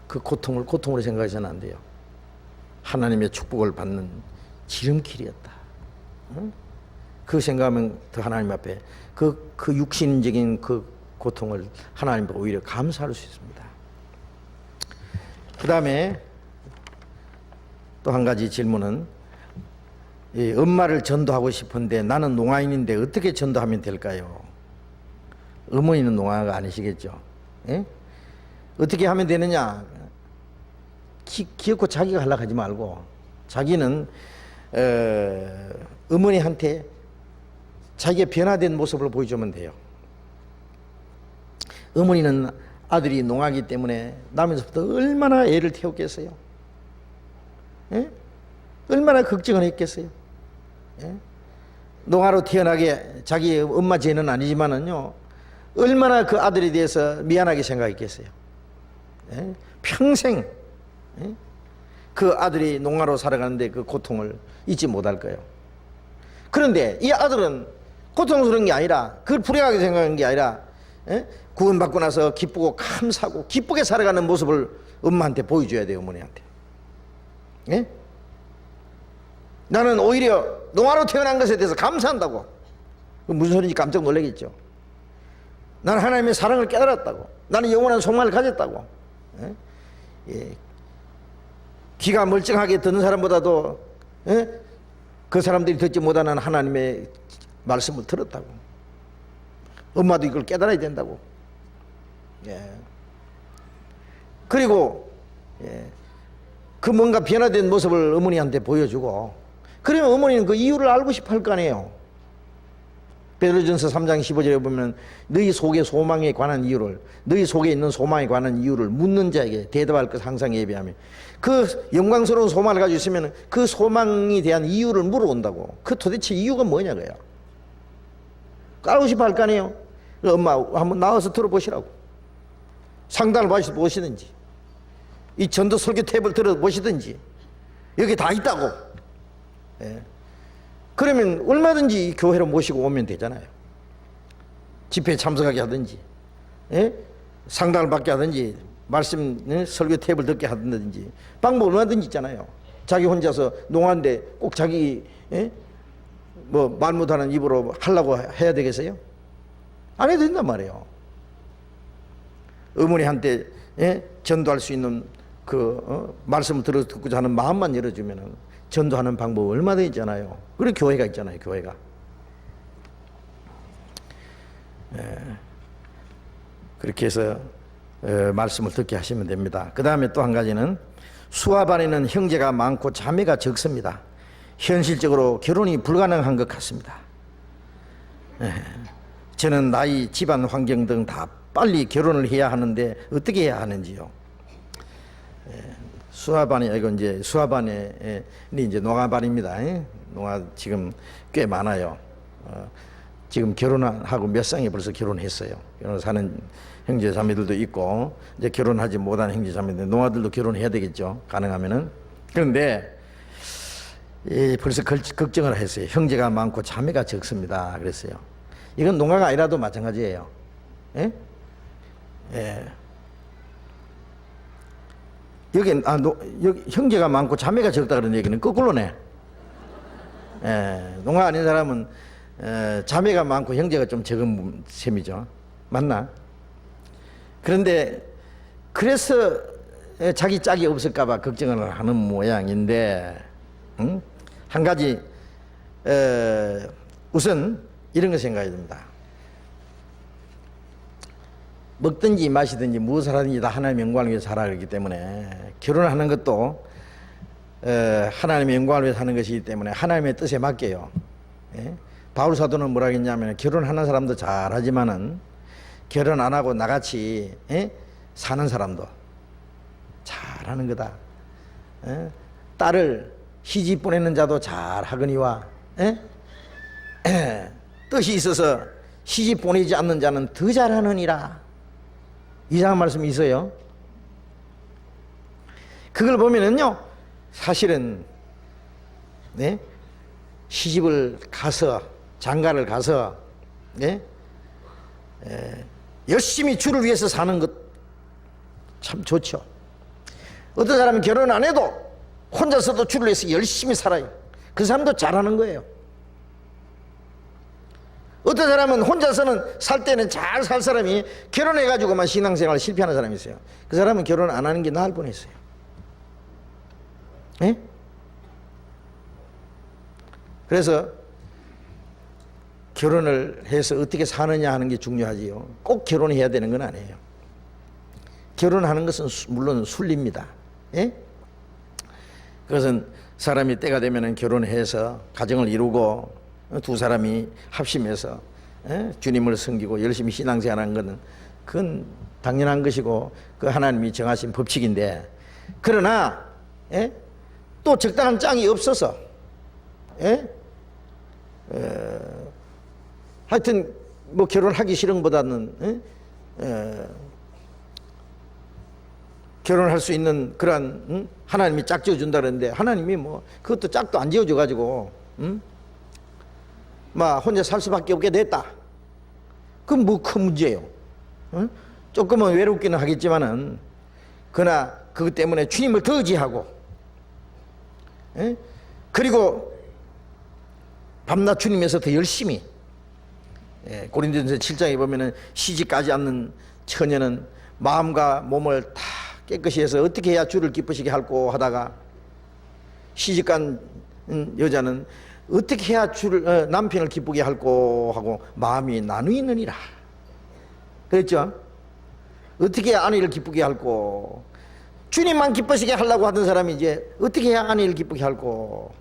그 고통을 고통으로 생각해서는 안 돼요. 하나님의 축복을 받는 지름길이었다. 응? 그 생각하면 더 하나님 앞에 그 육신적인 그 고통을 하나님 앞에 오히려 감사할 수 있습니다. 그 다음에 또 한 가지 질문은 엄마를 전도하고 싶은데 나는 농아인인데 어떻게 전도하면 될까요? 어머니는 농아가 아니시겠죠. 예? 어떻게 하면 되느냐? 기어코 자기가 하려고 하지 말고 자기는 어머니한테 자기의 변화된 모습을 보여주면 돼요. 어머니는 아들이 농아기 때문에 나면서부터 얼마나 애를 태웠겠어요. 예? 얼마나 걱정을 했겠어요. 예? 농아로 태어나게 자기 엄마 죄는 아니지만은요 얼마나 그 아들에 대해서 미안하게 생각했겠어요. 예? 평생 그 아들이 농아로 살아가는데 그 고통을 잊지 못할 거예요. 그런데 이 아들은 고통스러운 게 아니라 그걸 불행하게 생각하는 게 아니라 구원받고 나서 기쁘고 감사하고 기쁘게 살아가는 모습을 엄마한테 보여줘야 돼요. 어머니한테. 예? 나는 오히려 농아로 태어난 것에 대해서 감사한다고. 무슨 소리인지 깜짝 놀라겠죠. 나는 하나님의 사랑을 깨달았다고. 나는 영원한 소망을 가졌다고. 예? 예. 귀가 멀쩡하게 듣는 사람보다도 그 사람들이 듣지 못하는 하나님의 말씀을 들었다고. 엄마도 이걸 깨달아야 된다고. 예. 그리고 그 뭔가 변화된 모습을 어머니한테 보여주고 그러면 어머니는 그 이유를 알고 싶어 할 거 아니에요. 베드로전서 3장 15절에 보면 너희 속의 소망에 관한 이유를 너희 속에 있는 소망에 관한 이유를 묻는 자에게 대답할 것 항상 예비하며 그 영광스러운 소망을 가지고 있으면 그 소망에 대한 이유를 물어온다고. 그 도대체 이유가 뭐냐고요. 알고 싶어 할 거 아니에요. 엄마 한번 나와서 들어보시라고. 상담을 보시든지 이 전도 설교 탭을 들어보시든지 여기 다 있다고. 예. 그러면 얼마든지 교회로 모시고 오면 되잖아요. 집회에 참석하게 하든지 상담을 받게 하든지 말씀 설교 탭을 듣게 하든지 방법 얼마든지 있잖아요. 자기 혼자서 농한데 꼭 자기 뭐 말 못하는 입으로 하려고 해야 되겠어요? 안 해도 된단 말이에요. 어머니한테 전도할 수 있는 그 말씀을 듣고자 하는 마음만 열어주면 전도하는 방법 얼마나 있잖아요. 그리고 교회가 있잖아요. 교회가. 그렇게 해서 말씀을 듣게 하시면 됩니다. 그 다음에 또 한 가지는 수합 안에는 형제가 많고 자매가 적습니다. 현실적으로 결혼이 불가능한 것 같습니다. 저는 나이, 집안 환경 등 다 빨리 결혼을 해야 하는데 어떻게 해야 하는지요? 수합반이 이거 이제 수합반에 이제 농아반입니다. 농아 지금 꽤 많아요. 지금 결혼하고 몇 쌍이 벌써 결혼했어요. 결혼 사는 형제 자매들도 있고 이제 결혼하지 못한 형제 자매들, 농아들도 결혼해야 되겠죠. 가능하면은. 그런데 벌써 걱정을 했어요. 형제가 많고 자매가 적습니다. 그랬어요. 이건 농아가 아니라도 마찬가지예요. 예? 예. 여기 형제가 많고 자매가 적다 그런 얘기는 거꾸로네. 예. 농아 아닌 사람은 자매가 많고 형제가 좀 적은 셈이죠. 맞나? 그런데 그래서 자기 짝이 없을까봐 걱정을 하는 모양인데, 한 가지 우선 이런 거 생각해야 됩니다. 먹든지 마시든지 무엇을 하든지 다 하나님의 영광을 위해서 살아가기 때문에 결혼하는 것도 하나님의 영광을 위해서 하는 것이기 때문에 하나님의 뜻에 맡겨요. 예? 바울 사도는 뭐라 했냐면 결혼하는 사람도 잘하지만은 결혼 안 하고 나같이 사는 사람도 잘하는 거다. 딸을 시집 보내는 자도 잘하거니와 뜻이 있어서 시집 보내지 않는 자는 더 잘하느니라. 이상한 말씀이 있어요. 그걸 보면은요, 사실은 시집을 가서 장가를 가서 열심히 주를 위해서 사는 것 참 좋죠. 어떤 사람은 결혼 안 해도 혼자서도 주를 위해서 열심히 살아요. 그 사람도 잘하는 거예요. 어떤 사람은 혼자서는 살 때는 잘 살 사람이 결혼해가지고만 신앙생활 실패하는 사람이 있어요. 그 사람은 결혼 안 하는 게 나을 뻔했어요. 예? 그래서 결혼을 해서 어떻게 사느냐 하는 게 중요하지요. 꼭 결혼해야 되는 건 아니에요. 결혼하는 것은 물론 순리입니다. 예? 그것은 사람이 때가 되면 결혼해서 가정을 이루고 두 사람이 합심해서 주님을 섬기고 열심히 신앙생활하는 것은 그건 당연한 것이고 그 하나님이 정하신 법칙인데, 그러나 또 적당한 짝이 없어서 하여튼 뭐 결혼하기 싫은 것보다는 결혼할 수 있는 그러한 하나님이 짝 지어준다 그러는데 하나님이 뭐 그것도 짝도 안 지어줘 가지고 막 혼자 살 수밖에 없게 됐다. 그건 뭐 큰 문제예요. 조금은 외롭기는 하겠지만은 그러나 그것 때문에 주님을 더 의지하고 그리고 밤낮 주님에서 더 열심히 고린도전서 7장에 보면은 시집가지 않는 처녀는 마음과 몸을 다 깨끗이 해서 어떻게 해야 주를 기쁘시게 할꼬 하다가 시집간 여자는 어떻게 해야 주를 남편을 기쁘게 할꼬 하고 마음이 나누이느니라 그랬죠. 어떻게 해야 아내를 기쁘게 할꼬, 주님만 기쁘시게 하려고 하던 사람이 이제 어떻게 해야 아내를 기쁘게 할꼬,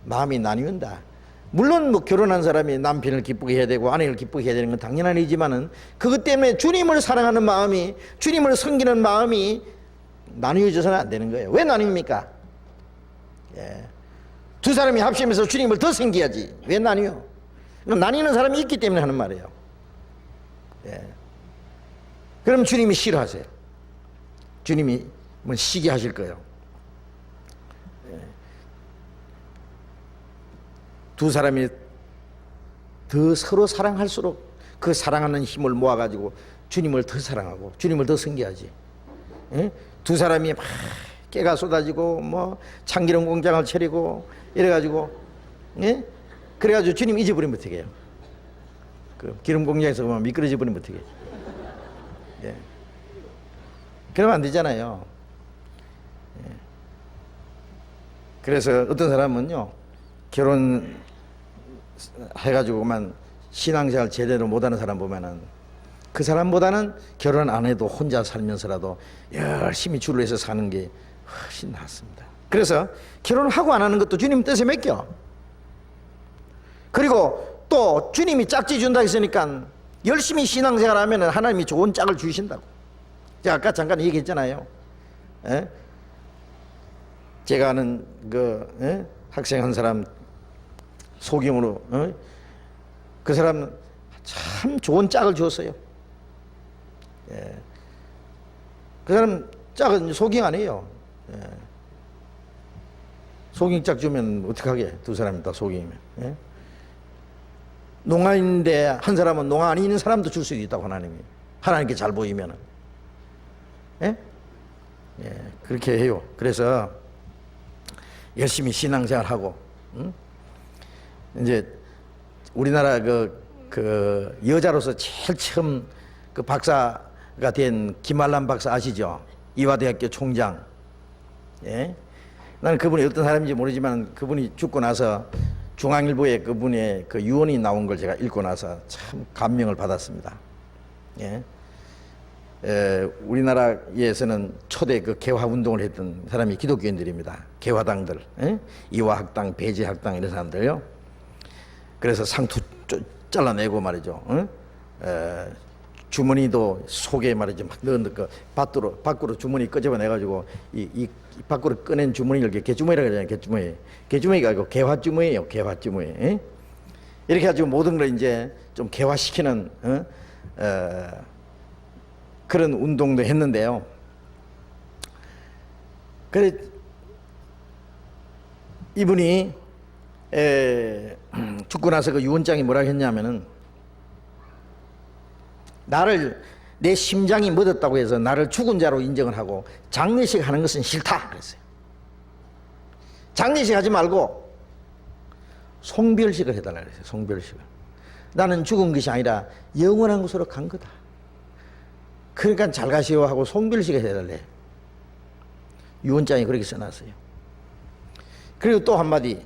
마음이 나뉘는다. 물론 뭐 결혼한 사람이 남편을 기쁘게 해야 되고 아내를 기쁘게 해야 되는 건 당연한 일이지만은 그것 때문에 주님을 사랑하는 마음이, 주님을 섬기는 마음이 나뉘어져서는 안 되는 거예요. 왜 나뉩니까? 두 사람이 합심해서 주님을 더 섬겨야지. 왜 나뉘어? 나뉘는 사람이 있기 때문에 하는 말이에요. 그럼 주님이 싫어하세요. 주님이 뭐 시기 하실 거예요. 두 사람이 더 서로 사랑할수록 그 사랑하는 힘을 모아가지고 주님을 더 사랑하고 주님을 더 섬겨야지. 두 사람이 막 깨가 쏟아지고 뭐 참기름 공장을 차리고 이래가지고 그래가지고 주님 잊어버리면 어떻게 해요? 그 기름 공장에서 보면 미끄러져 버리면 어떻게 해요? 그러면 안 되잖아요. 그래서 어떤 사람은요, 결혼 해가지고만 신앙생활 제대로 못하는 사람 보면은 그 사람보다는 결혼 안 해도 혼자 살면서라도 열심히 줄을 해서 사는 게 훨씬 낫습니다. 그래서 결혼하고 안 하는 것도 주님 뜻에 맡겨. 그리고 또 주님이 짝지 준다 했으니까 열심히 신앙생활 하면 하나님이 좋은 짝을 주신다고. 제가 아까 잠깐 얘기했잖아요. 에? 제가 아는 학생 한 사람 소규모로 그 사람은 참 좋은 짝을 주었어요. 예. 그 사람 짝은 소깅 아니에요. 예. 소깅 짝 주면 어떡하게, 두 사람이 다 소깅이면. 예? 농아인데 한 사람은 농아 아닌 사람도 줄 수도 있다고 하나님이. 하나님께 잘 보이면은. 예? 예, 그렇게 해요. 그래서 열심히 신앙생활하고, 이제 우리나라 그 여자로서 제일 처음 그 박사가 된 김알람 박사 아시죠? 이화대학교 총장. 예? 나는 그분이 어떤 사람인지 모르지만 그분이 죽고 나서 중앙일보에 그분의 그 유언이 나온 걸 제가 읽고 나서 참 감명을 받았습니다. 예? 우리나라에서는 초대 그 개화 운동을 했던 사람이 기독교인들입니다. 개화당들, 예? 이화학당, 배제학당 이런 사람들요. 그래서 상투 잘라내고 말이죠. 주머니도 속에 말이죠. 막 넣는 그 밖으로 주머니 끄집어내가지고 이 밖으로 꺼낸 주머니를 개주머니라고 하잖아요. 개주머니. 개주머니가 아니고 개화주머니예요. 개화주머니. 예? 이렇게 해가지고 모든 걸 이제 좀 개화시키는 그런 운동도 했는데요. 그래 이분이 죽고 나서 그 유언장이 뭐라 했냐면은 내 심장이 멎었다고 해서 나를 죽은 자로 인정을 하고 장례식 하는 것은 싫다 그랬어요. 장례식 하지 말고 송별식을 해달라 그랬어요. 송별식을. 나는 죽은 것이 아니라 영원한 곳으로 간 거다. 그러니까 잘 가시오 하고 송별식을 해달래. 유언장에 그렇게 써놨어요. 그리고 또 한마디,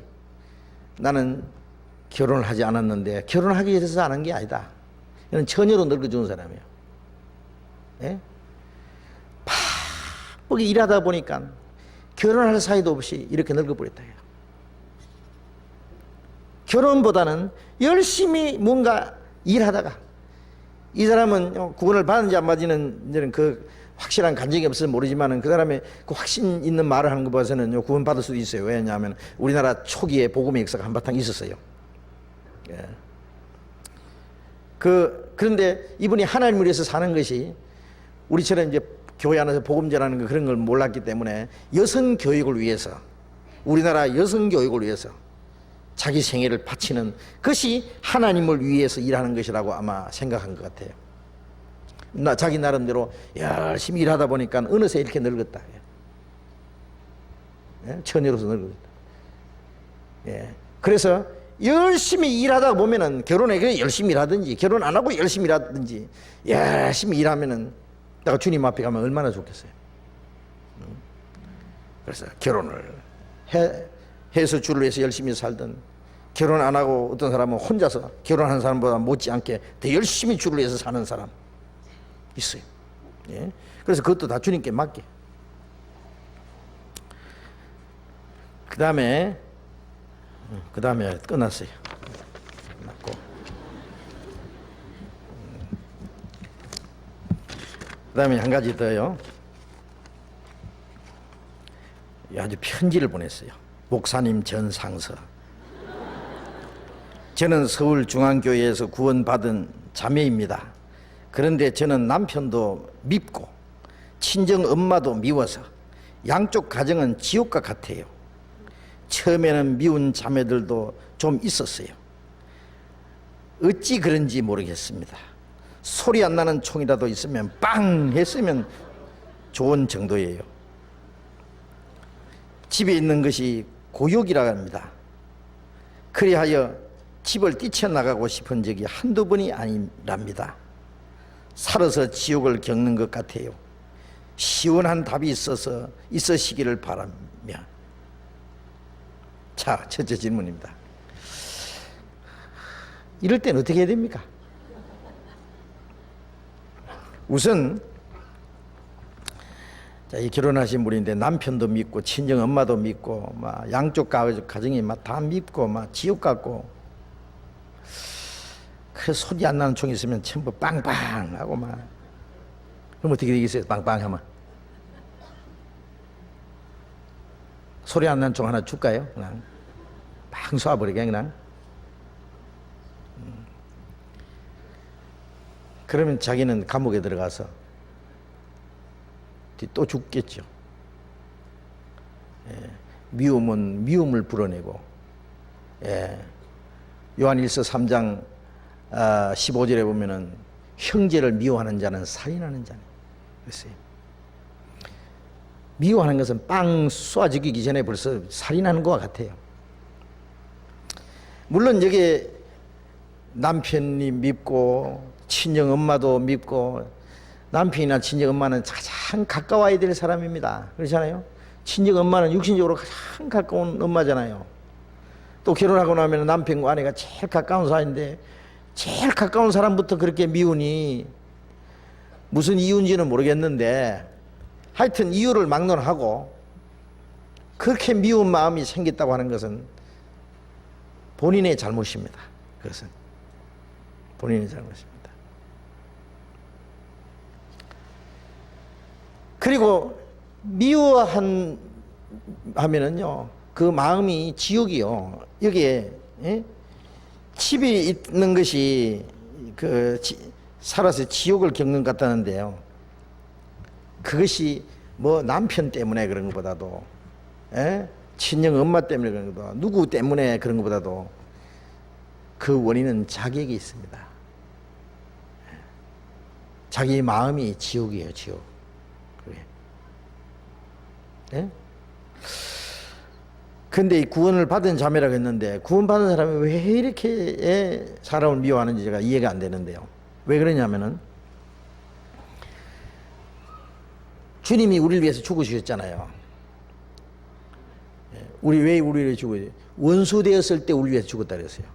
나는 결혼을 하지 않았는데 결혼하기 위해서 안 한 게 아니다. 이건 처녀로 늙어준 사람이에요. 예? 바쁘게 일하다 보니까 결혼할 사이도 없이 이렇게 늙어버렸다. 결혼보다는 열심히 뭔가 일하다가, 이 사람은 구원을 받은지 안 받은지는 그 확실한 간증이 없어서 모르지만 그 사람의 그 확신 있는 말을 하는 거 봐서는 구원 받을 수도 있어요. 왜냐하면 우리나라 초기에 복음의 역사가 한바탕 있었어요. 예. 그런데 이분이 하나님을 위해서 사는 것이 우리처럼 이제 교회 안에서 복음 전하는 거 그런 걸 몰랐기 때문에 여성 교육을 위해서, 우리나라 여성 교육을 위해서 자기 생애를 바치는 것이 하나님을 위해서 일하는 것이라고 아마 생각한 것 같아요. 자기 나름대로 열심히 일하다 보니까 어느새 이렇게 늙었다. 예? 처녀로서 늙었다. 예. 그래서 열심히 일하다 보면은 결혼에 열심히 일하든지 결혼 안 하고 열심히 일하든지 열심히 일하면은 내가 주님 앞에 가면 얼마나 좋겠어요. 그래서 결혼을 해서 주를 위해서 열심히 살든, 결혼 안 하고 어떤 사람은 혼자서 결혼한 사람보다 못지않게 더 열심히 주를 위해서 사는 사람 있어요. 예? 그래서 그것도 다 주님께 맡겨. 그 다음에 끝났어요. 끝났고. 그 다음에 한 가지 더요. 아주 편지를 보냈어요. 목사님 전상서. 저는 서울중앙교회에서 구원받은 자매입니다. 그런데 저는 남편도 밉고 친정 엄마도 미워서 양쪽 가정은 지옥과 같아요. 처음에는 미운 자매들도 좀 있었어요. 어찌 그런지 모르겠습니다. 소리 안 나는 총이라도 있으면 빵 했으면 좋은 정도예요. 집에 있는 것이 고욕이라 합니다. 그리하여 집을 뛰쳐나가고 싶은 적이 한두 번이 아니랍니다. 살아서 지옥을 겪는 것 같아요. 시원한 답이 있으시기를 바라며. 자, 첫째 질문입니다. 이럴 땐 어떻게 해야 됩니까? 우선 자, 이 결혼하신 분인데 남편도 믿고 친정 엄마도 믿고 막 양쪽 가정이 막 다 믿고 막 지옥 같고, 그 소리 안 나는 총 있으면 전부 빵빵 하고 막. 그럼 어떻게 되겠어요? 빵빵 하면 소리 안 나는 총 하나 줄까요? 그냥 빵 쏴버리게 그냥. 그러면 자기는 감옥에 들어가서 또 죽겠죠. 예. 미움은 미움을 불어내고, 예. 요한일서 3장 15절에 보면은 형제를 미워하는 자는 살인하는 자네. 그랬어요. 미워하는 것은 빵 쏴 죽이기 전에 벌써 살인하는 것과 같아요. 물론 여기에 남편이 밉고 친정 엄마도 밉고, 남편이나 친정 엄마는 가장 가까워야 될 사람입니다. 그렇잖아요. 친정 엄마는 육신적으로 가장 가까운 엄마잖아요. 또 결혼하고 나면 남편과 아내가 제일 가까운 사이인데, 제일 가까운 사람부터 그렇게 미우니 무슨 이유인지는 모르겠는데, 하여튼 이유를 막론하고 그렇게 미운 마음이 생겼다고 하는 것은 본인의 잘못입니다. 그것은 본인의 잘못입니다. 그리고 미워하면은요, 그 마음이 지옥이요. 여기에, 예? 집이 있는 것이 살아서 지옥을 겪는 것 같다는데요. 그것이 뭐 남편 때문에 그런 것보다도, 예? 친정 엄마 때문에 그런 것보다, 누구 때문에 그런 것보다도 그 원인은 자기에게 있습니다. 자기 마음이 지옥이에요, 지옥. 예? 근데 이 구원을 받은 자매라고 했는데, 구원받은 사람이 왜 이렇게 사람을 미워하는지 제가 이해가 안 되는데요. 왜 그러냐면은, 주님이 우리를 위해서 죽으셨잖아요. 왜 우리를 위해서 죽어요? 원수 되었을 때 우리를 위해서 죽었다 그랬어요.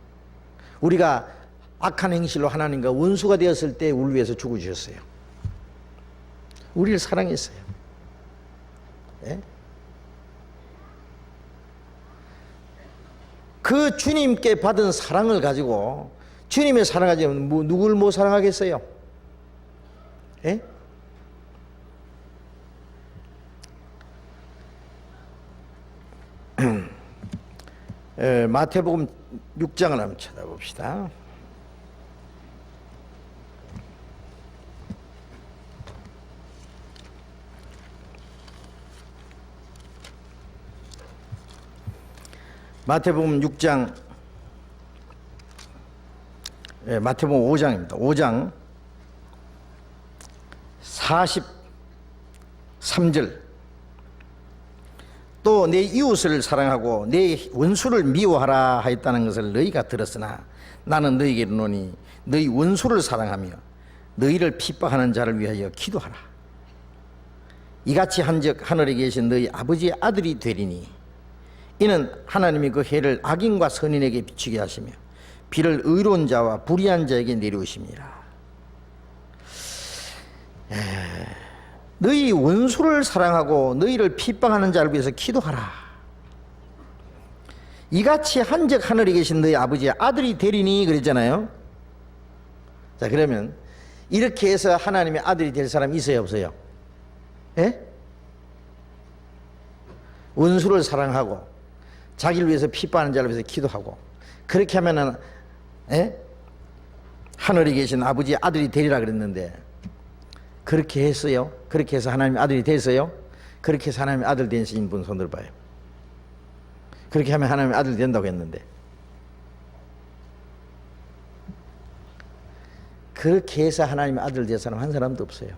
우리가 악한 행실로 하나님과 원수가 되었을 때 우리를 위해서 죽으셨어요. 우리를 사랑했어요. 예? 그 주님께 받은 사랑을 가지고, 주님의 사랑을 가지고 누굴 못 사랑하겠어요? 예? 마태복음 6장을 한번 찾아봅시다. 마태복음 6장, 마태복음 5장입니다. 5장 43절. 또 내 이웃을 사랑하고 내 원수를 미워하라 하였다는 것을 너희가 들었으나 나는 너희에게 이르노니 너희 원수를 사랑하며 너희를 핍박하는 자를 위하여 기도하라. 이같이 한즉 하늘에 계신 너희 아버지의 아들이 되리니, 이는 하나님이 그 해를 악인과 선인에게 비추게 하시며 비를 의로운 자와 불의한 자에게 내려오심이라. 너희 원수를 사랑하고 너희를 핍박하는 자를 위해서 기도하라. 이같이 한즉 하늘에 계신 너희 아버지의 아들이 되리니 그랬잖아요. 자, 그러면 이렇게 해서 하나님의 아들이 될 사람이 있어요, 없어요? 예? 원수를 사랑하고 자기를 위해서 핍박하는 자를 위해서 기도하고, 그렇게 하면은, 예? 하늘에 계신 아버지의 아들이 되리라 그랬는데, 그렇게 했어요? 그렇게 해서 하나님의 아들이 됐어요? 그렇게 해서 하나님의 아들 되신 분 손들 봐요. 그렇게 하면 하나님의 아들이 된다고 했는데, 그렇게 해서 하나님의 아들 된 사람 한 사람도 없어요.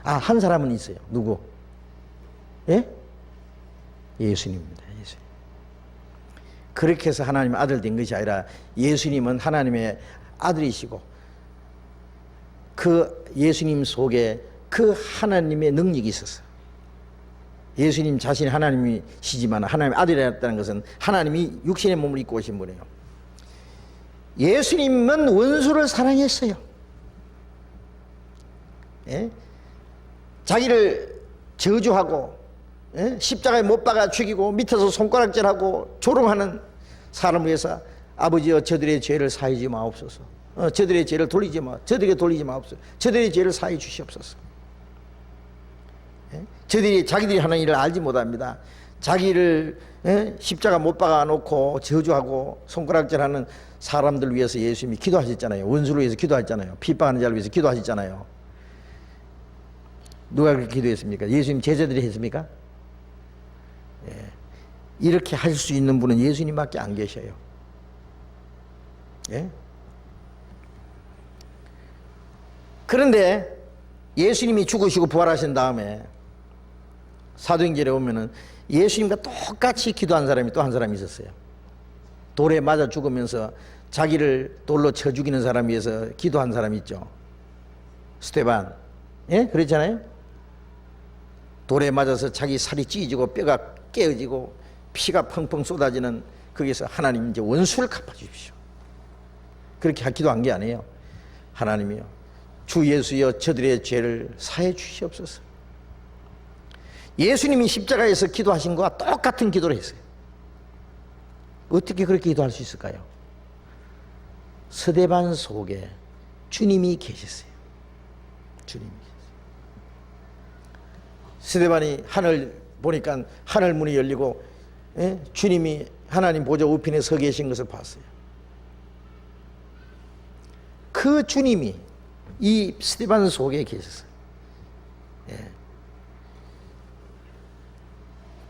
아, 한 사람은 있어요. 누구? 예? 예수님입니다. 예수님. 그렇게 해서 하나님의 아들 된 것이 아니라, 예수님은 하나님의 아들이시고 그 예수님 속에 그 하나님의 능력이 있었어요. 예수님 자신이 하나님이시지만 하나님의 아들이었다는 것은 하나님이 육신의 몸을 입고 오신 분이에요. 예수님은 원수를 사랑했어요. 예? 자기를 저주하고 십자가에 못 박아 죽이고 밑에서 손가락질하고 조롱하는 사람을 위해서 아버지여 저들의 죄를 사하지 마옵소서. 저들의 죄를 저들에게 돌리지 마옵소서. 저들의 죄를 사해 주시옵소서. 저들이 하는 일을 알지 못합니다. 자기를 십자가 못 박아 놓고 저주하고 손가락질하는 사람들 위해서 예수님이 기도하셨잖아요. 원수를 위해서 기도하셨잖아요. 핍박하는 자를 위해서 기도하셨잖아요. 누가 그렇게 기도했습니까? 예수님 제자들이 했습니까? 예. 이렇게 할 수 있는 분은 예수님밖에 안 계셔요. 예? 그런데 예수님이 죽으시고 부활하신 다음에 사도행전에 보면은 예수님과 똑같이 기도한 사람이 또 한 사람이 있었어요. 돌에 맞아 죽으면서 자기를 돌로 쳐 죽이는 사람 위해서 기도한 사람이 있죠. 스데반. 예? 그랬잖아요. 돌에 맞아서 자기 살이 찢어지고 뼈가 깨어지고 피가 펑펑 쏟아지는 거기서 하나님 이제 원수를 갚아주십시오. 그렇게 기도한 게 아니에요. 하나님이요, 주 예수여 저들의 죄를 사해 주시옵소서. 예수님이 십자가에서 기도하신 것과 똑같은 기도를 했어요. 어떻게 그렇게 기도할 수 있을까요? 스데반 속에 주님이 계셨어요. 주님이 계셨어요. 스데반이 하늘 보니까 하늘 문이 열리고 주님이 하나님 보좌 우편에 서 계신 것을 봤어요. 그 주님이 이 스데반 속에 계셨어요.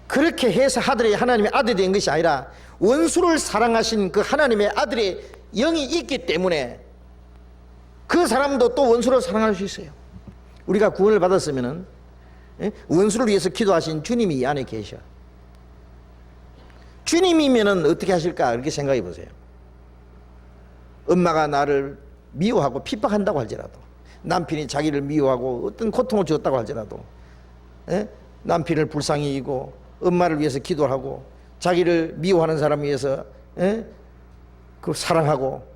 그렇게 해서 하나님의 아들이 된 것이 아니라 원수를 사랑하신 그 하나님의 아들의 영이 있기 때문에 그 사람도 또 원수를 사랑할 수 있어요. 우리가 구원을 받았으면은 원수를 위해서 기도하신 주님이 이 안에 계셔. 주님이면은 어떻게 하실까 이렇게 생각해 보세요. 엄마가 나를 미워하고 핍박한다고 할지라도, 남편이 자기를 미워하고 어떤 고통을 주었다고 할지라도, 남편을 불쌍히 여기고 엄마를 위해서 기도하고 자기를 미워하는 사람을 위해서 그 사랑하고,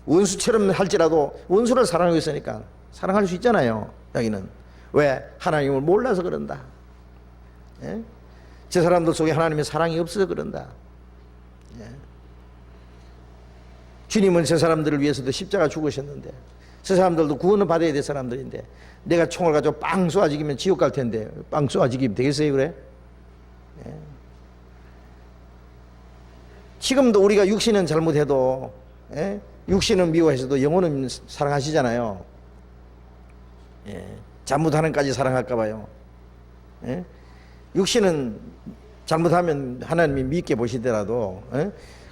원수처럼 할지라도 원수를 사랑하고 있으니까 사랑할 수 있잖아요. 여기는 왜? 하나님을 몰라서 그런다. 저 사람들 속에 하나님의 사랑이 없어서 그런다. 주님은 저 사람들을 위해서도 십자가 죽으셨는데, 저 사람들도 구원을 받아야 될 사람들인데, 내가 총을 가지고 빵 쏘아 죽이면 지옥 갈 텐데 빵 쏘아 죽이면 되겠어요? 그래? 지금도 우리가 육신은 잘못해도, 육신은 미워해서도 영혼은 사랑하시잖아요. 잘못하는까지 사랑할까 봐요. 육신은 잘못하면 하나님이 밉게 보시더라도,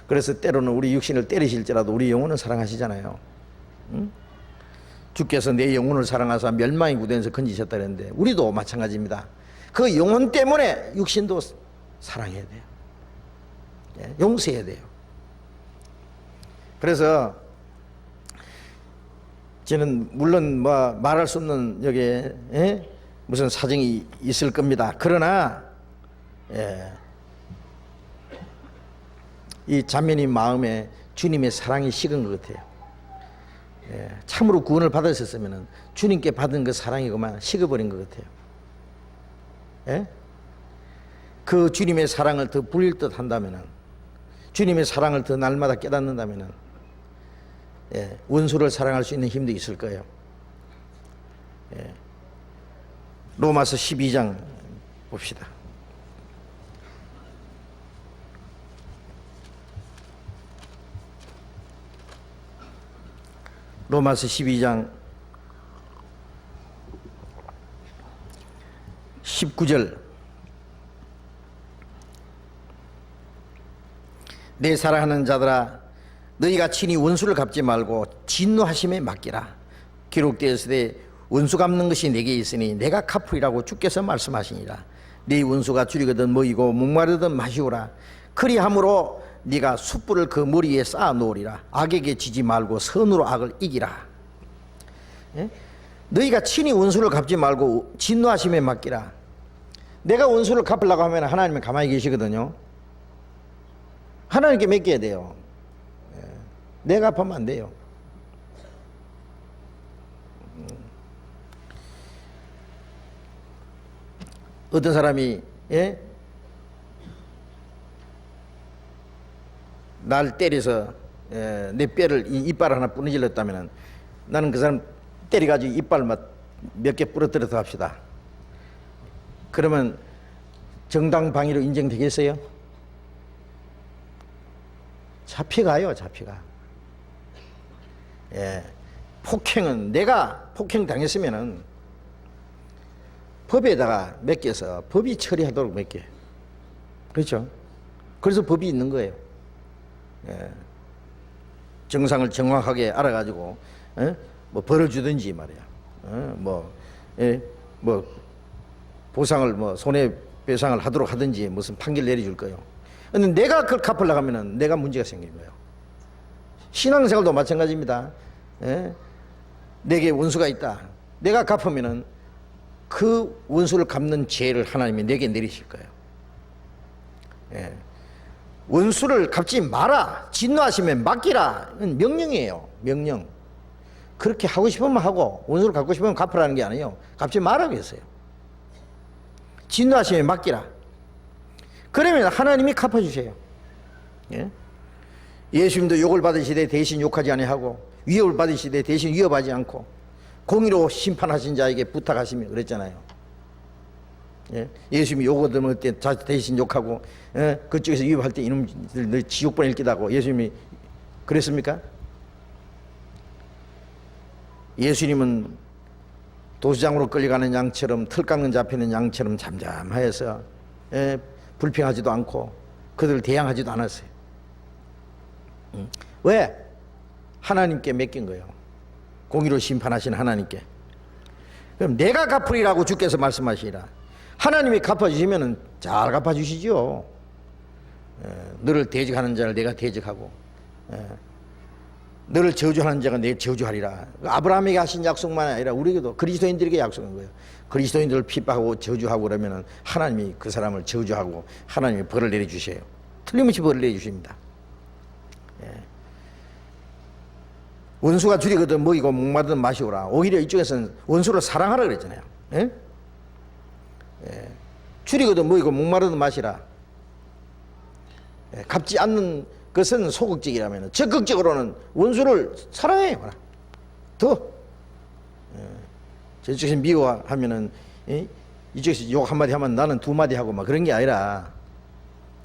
그래서 때로는 우리 육신을 때리실지라도 우리 영혼은 사랑하시잖아요. 주께서 내 영혼을 사랑하사 멸망의 구덩이에서 건지셨다 그랬는데 우리도 마찬가지입니다. 그 영혼 때문에 육신도 사랑해야 돼요. 용서해야 돼요. 그래서 저는 물론 뭐 말할 수 없는 여기에 무슨 사정이 있을 겁니다. 그러나 이 자매님 마음에 주님의 사랑이 식은 것 같아요. 참으로 구원을 받으셨으면 주님께 받은 그 사랑이 그만 식어버린 것 같아요. 그 주님의 사랑을 더 불릴 듯 한다면, 주님의 사랑을 더 날마다 깨닫는다면 원수를 사랑할 수 있는 힘도 있을 거예요. 로마서 12장 봅시다. 로마서 12장 19절. 내 사랑하는 자들아, 너희가 친히 원수를 갚지 말고 진노하심에 맡기라. 기록되었으되 원수 갚는 것이 내게 있으니 내가 갚으리라고 주께서 말씀하시니라. 네 원수가 줄이거든 먹이고 목마르든 마시오라. 그리함으로 네가 숯불을 그 머리에 쌓아 놓으리라. 악에게 지지 말고 선으로 악을 이기라. 너희가 친히 원수를 갚지 말고 진노하심에 맡기라. 내가 원수를 갚으려고 하면 하나님은 가만히 계시거든요. 하나님께 맡겨야 돼요. 내가 갚으면 안 돼요. 어떤 사람이 예? 날 때려서 내 뼈를 이빨 하나 부러질렀다면 나는 그 사람 때려가지고 이빨 몇 개 부러뜨려서 합시다. 그러면 정당방위로 인정되겠어요? 잡혀가요, 잡혀가. 예. 폭행은 내가 폭행 당했으면은 법에다가 맡겨서 법이 처리하도록 맡겨. 그렇죠? 그래서 법이 있는 거예요. 예. 정상을 정확하게 알아가지고 뭐 벌을 주든지 말이야. 뭐 보상을 뭐 손해배상을 하도록 하든지 무슨 판결 내려줄 거예요. 근데 내가 그걸 갚으려고 하면은 내가 문제가 생긴 거예요. 신앙생활도 마찬가지입니다. 예? 내게 원수가 있다. 내가 갚으면은 그 원수를 갚는 죄를 하나님이 내게 내리실 거예요. 예. 원수를 갚지 마라. 진노하시면 맡기라. 명령이에요. 명령. 그렇게 하고 싶으면 하고 원수를 갚고 싶으면 갚으라는 게 아니에요. 갚지 말라고 했어요. 진노하시면 맡기라. 그러면 하나님이 갚아주세요. 예? 예수님도 욕을 받으시되 대신 욕하지 아니하고 위협을 받으시되 대신 위협하지 않고 공의로 심판하신 자에게 부탁하시며 그랬잖아요. 예? 예수님이 욕 얻을 때 대신 욕하고 그쪽에서 위협할 때 이놈들 너 지옥 보낼 기다고 예수님이 그랬습니까? 예수님은 도수장으로 끌려가는 양처럼 털 깎는 잡히는 양처럼 잠잠하여서 불평하지도 않고 그들을 대항하지도 않았어요. 왜? 하나님께 맡긴 거예요. 공의로 심판하신 하나님께. 그럼 내가 갚으리라고 주께서 말씀하시라. 하나님이 갚아주시면 잘 갚아주시죠. 너를 대적하는 자를 내가 대적하고 너를 저주하는 자가 내 저주하리라. 아브라함에게 하신 약속만 아니라 우리에게도 그리스도인들에게 약속한 거예요. 그리스도인들을 핍박하고 저주하고 그러면 하나님이 그 사람을 저주하고 하나님이 벌을 내려주셔요. 틀림없이 벌을 내려주십니다. 원수가 줄이거든 먹이고 목마르든 마시오라. 오히려 이쪽에서는 원수를 사랑하라 그랬잖아요. 예? 예. 줄이거든 먹이고 목마르든 마시라. 예. 갚지 않는 것은 소극적이라면 적극적으로는 원수를 사랑해요. 더 저쪽에서 미워하면은 이쪽에서 욕 한마디 하면 나는 두 마디 하고 막 그런 게 아니라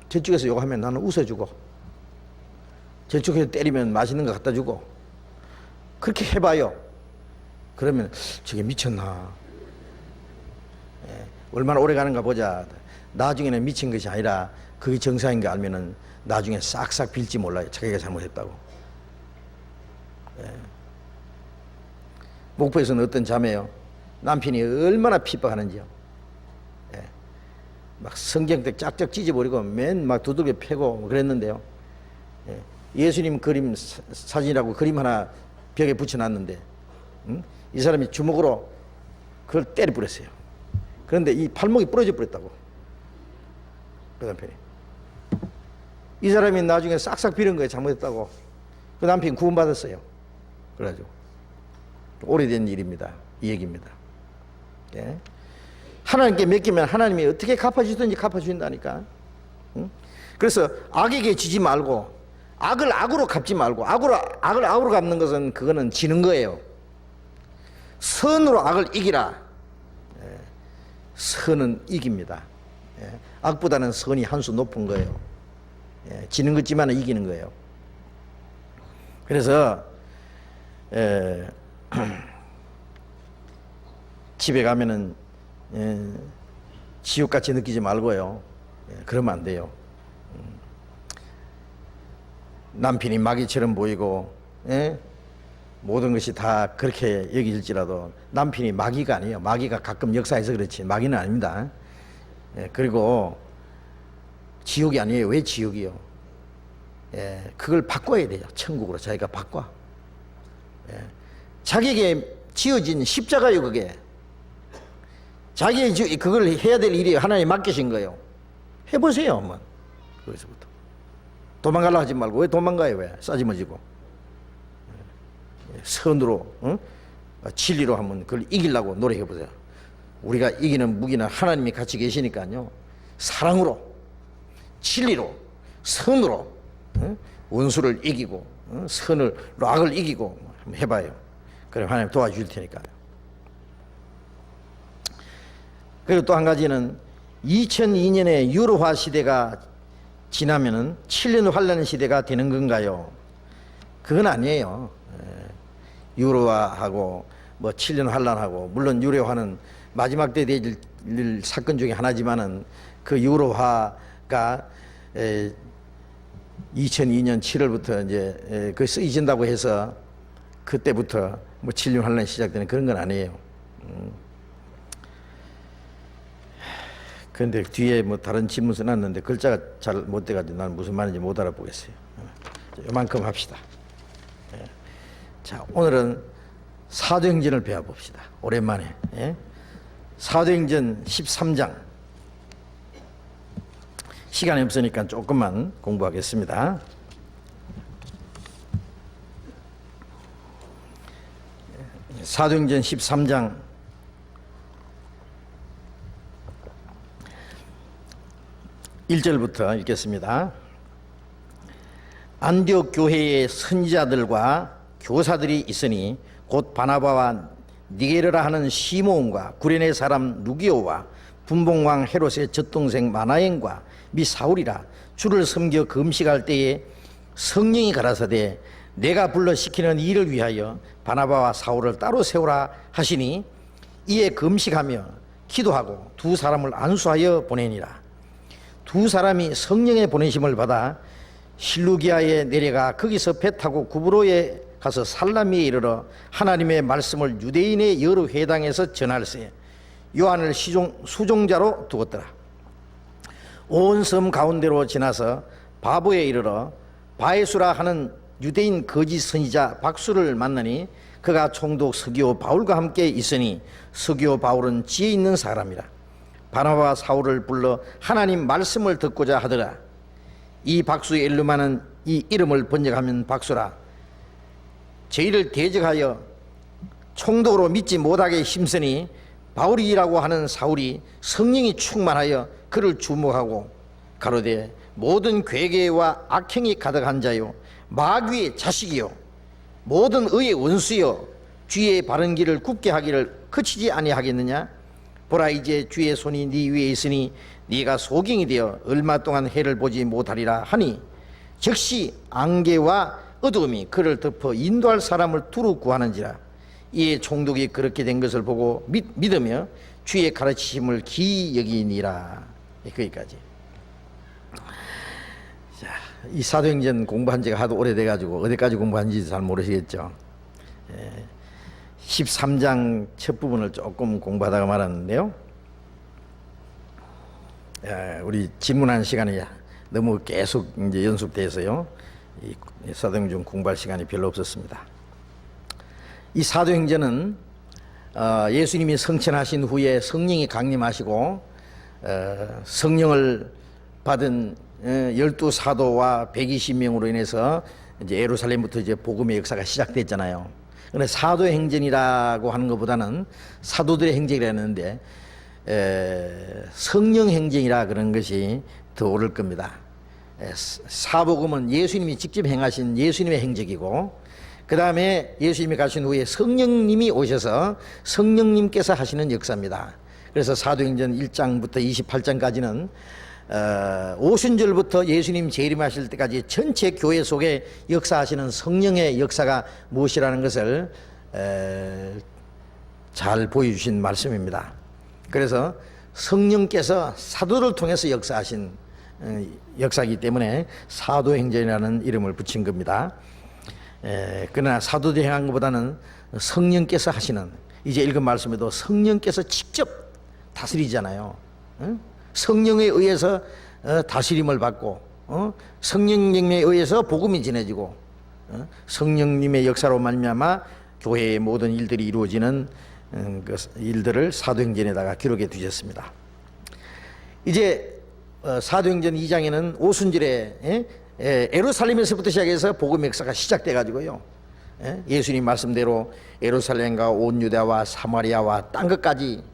저쪽에서 욕하면 나는 웃어주고 저쪽에서 때리면 맛있는 거 갖다 주고 그렇게 해봐요. 그러면 저게 미쳤나? 얼마나 오래 가는가 보자. 나중에는 미친 것이 아니라 그게 정상인 거 알면은 나중에 싹싹 빌지 몰라요. 자기가 잘못했다고. 목포에서는 어떤 자매요. 남편이 얼마나 핍박하는지요. 막 성경책 짝짝 찢어버리고 맨 막 두들겨 패고 그랬는데요. 예수님 그림 사진이라고 그림 하나 벽에 붙여놨는데 이 사람이 주먹으로 그걸 때려버렸어요. 그런데 이 팔목이 부러져 버렸다고. 그 남편이. 이 사람이 나중에 싹싹 빌은 거예요. 잘못했다고. 그 남편이 구원받았어요. 그래가지고 오래된 일입니다. 이 얘기입니다. 예? 하나님께 맡기면 하나님이 어떻게 갚아주든지 갚아주신다니까. 그래서 악에게 지지 말고 악을 악으로 갚지 말고 악을 악으로 갚는 것은 그거는 지는 거예요. 선으로 악을 이기라. 예. 선은 이깁니다. 예. 악보다는 선이 한 수 높은 거예요. 예. 지는 것지만 이기는 거예요. 그래서 집에 가면은 지옥같이 느끼지 말고요. 그러면 안 돼요. 남편이 마귀처럼 보이고 모든 것이 다 그렇게 여길지라도 남편이 마귀가 아니에요. 마귀가 가끔 역사해서 그렇지 마귀는 아닙니다. 그리고 지옥이 아니에요. 왜 지옥이요? 그걸 바꿔야 돼요. 천국으로 자기가 바꿔. 자기에게 지어진 십자가요. 그게 자기 그걸 해야 될 일이 하나님 맡기신 거예요. 해보세요 한번. 거기서부터 도망가려 하지 말고. 왜 도망가요? 왜 싸지머지고 선으로 진리로 한번 그걸 이기려고 노력해보세요. 우리가 이기는 무기는 하나님이 같이 계시니까요. 사랑으로, 진리로, 선으로 원수를 이기고 선을 악을 이기고 한번 해봐요. 그럼 하나님 도와줄 테니까요. 그리고 또 한 가지는 2002년에 유로화 시대가 지나면은 7년 환란 시대가 되는 건가요? 그건 아니에요. 유로화하고 뭐 7년 환란하고, 물론 유로화는 마지막 때 될 사건 중에 하나지만은 그 유로화가 2002년 7월부터 이제 그 쓰여진다고 해서 그때부터 뭐 7년 환란이 시작되는 그런 건 아니에요. 그런데 뒤에 뭐 다른 질문 써놨는데 글자가 잘 못 돼가지고 나는 무슨 말인지 못 알아보겠어요. 이만큼 합시다. 자, 오늘은 사도행전을 배워봅시다. 오랜만에. 사도행전 13장. 시간이 없으니까 조금만 공부하겠습니다. 사도행전 13장 1절부터 읽겠습니다. 안디옥 교회의 선지자들과 교사들이 있으니 곧 바나바와 니게르라 하는 시몬과 구레네 사람 루기오와 분봉왕 헤롯의 젖동생 마나엔과 미 사울이라. 주를 섬겨 금식할 때에 성령이 가라사대 내가 불러 시키는 일을 위하여 바나바와 사울을 따로 세우라 하시니 이에 금식하며 기도하고 두 사람을 안수하여 보내니라. 두 사람이 성령의 보내심을 받아 실루기아에 내려가 거기서 배 타고 구브로에 가서 살라미에 이르러 하나님의 말씀을 유대인의 여러 회당에서 전할세 요한을 수종자로 두었더라. 온 섬 가운데로 지나서 바보에 이르러 바에수라 하는 유대인 거짓 선지자 박수를 만나니 그가 총독 서기오 바울과 함께 있으니 서기오 바울은 지혜 있는 사람이라. 바나바와 사울을 불러 하나님 말씀을 듣고자 하더라. 이 박수의 일루마는 이 이름을 번역하면 박수라. 저희를 대적하여 총독으로 믿지 못하게 힘쓰니 바울이라고 하는 사울이 성령이 충만하여 그를 주목하고 가로되 모든 괴계와 악행이 가득한 자요 마귀의 자식이요 모든 의의 원수요 주의 바른 길을 굽게 하기를 그치지 아니하겠느냐. 보라 이제 주의 손이 네 위에 있으니 네가 소경이 되어 얼마 동안 해를 보지 못하리라 하니 즉시 안개와 어두움이 그를 덮어 인도할 사람을 두루 구하는지라. 이에 총독이 그렇게 된 것을 보고 믿으며 주의 가르치심을 기이 여기니라. 거기까지. 자, 이 사도행전 공부한 지가 하도 오래돼가지고 어디까지 공부한지 잘 모르시겠죠. 13장 첫 부분을 조금 공부하다가 말았는데요. 우리 질문하는 시간이 너무 계속 이제 연속돼서요. 이 사도행전 공부할 시간이 별로 없었습니다. 이 사도행전은 예수님이 성천하신 후에 성령이 강림하시고 성령을 받은 12사도와 120명으로 인해서 이제 예루살렘부터 이제 복음의 역사가 시작됐잖아요. 그런데 사도행전이라고 하는 것보다는 사도들의 행적이라 했는데 성령 행전이라 그런 것이 더 옳을 겁니다. 사복음은 예수님이 직접 행하신 예수님의 행적이고, 그 다음에 예수님이 가신 후에 성령님이 오셔서 성령님께서 하시는 역사입니다. 그래서 사도행전 1장부터 28장까지는 오순절부터 예수님 재림하실 때까지 전체 교회 속에 역사하시는 성령의 역사가 무엇이라는 것을 잘 보여주신 말씀입니다. 그래서 성령께서 사도를 통해서 역사하신 역사이기 때문에 사도행전이라는 이름을 붙인 겁니다. 그러나 사도들이 행한 것보다는 성령께서 하시는, 이제 읽은 말씀에도 성령께서 직접 다스리잖아요. 성령에 의해서 다스림을 받고 성령님에 의해서 복음이 전해지고 성령님의 역사로 말미암아 교회의 모든 일들이 이루어지는 그 일들을 사도행전에다가 기록해 두셨습니다. 이제 사도행전 2장에는 오순절에 예루살렘에서부터 시작해서 복음의 역사가 시작돼 가지고요. 예수님 말씀대로 예루살렘과 온 유대와 사마리아와 땅 끝까지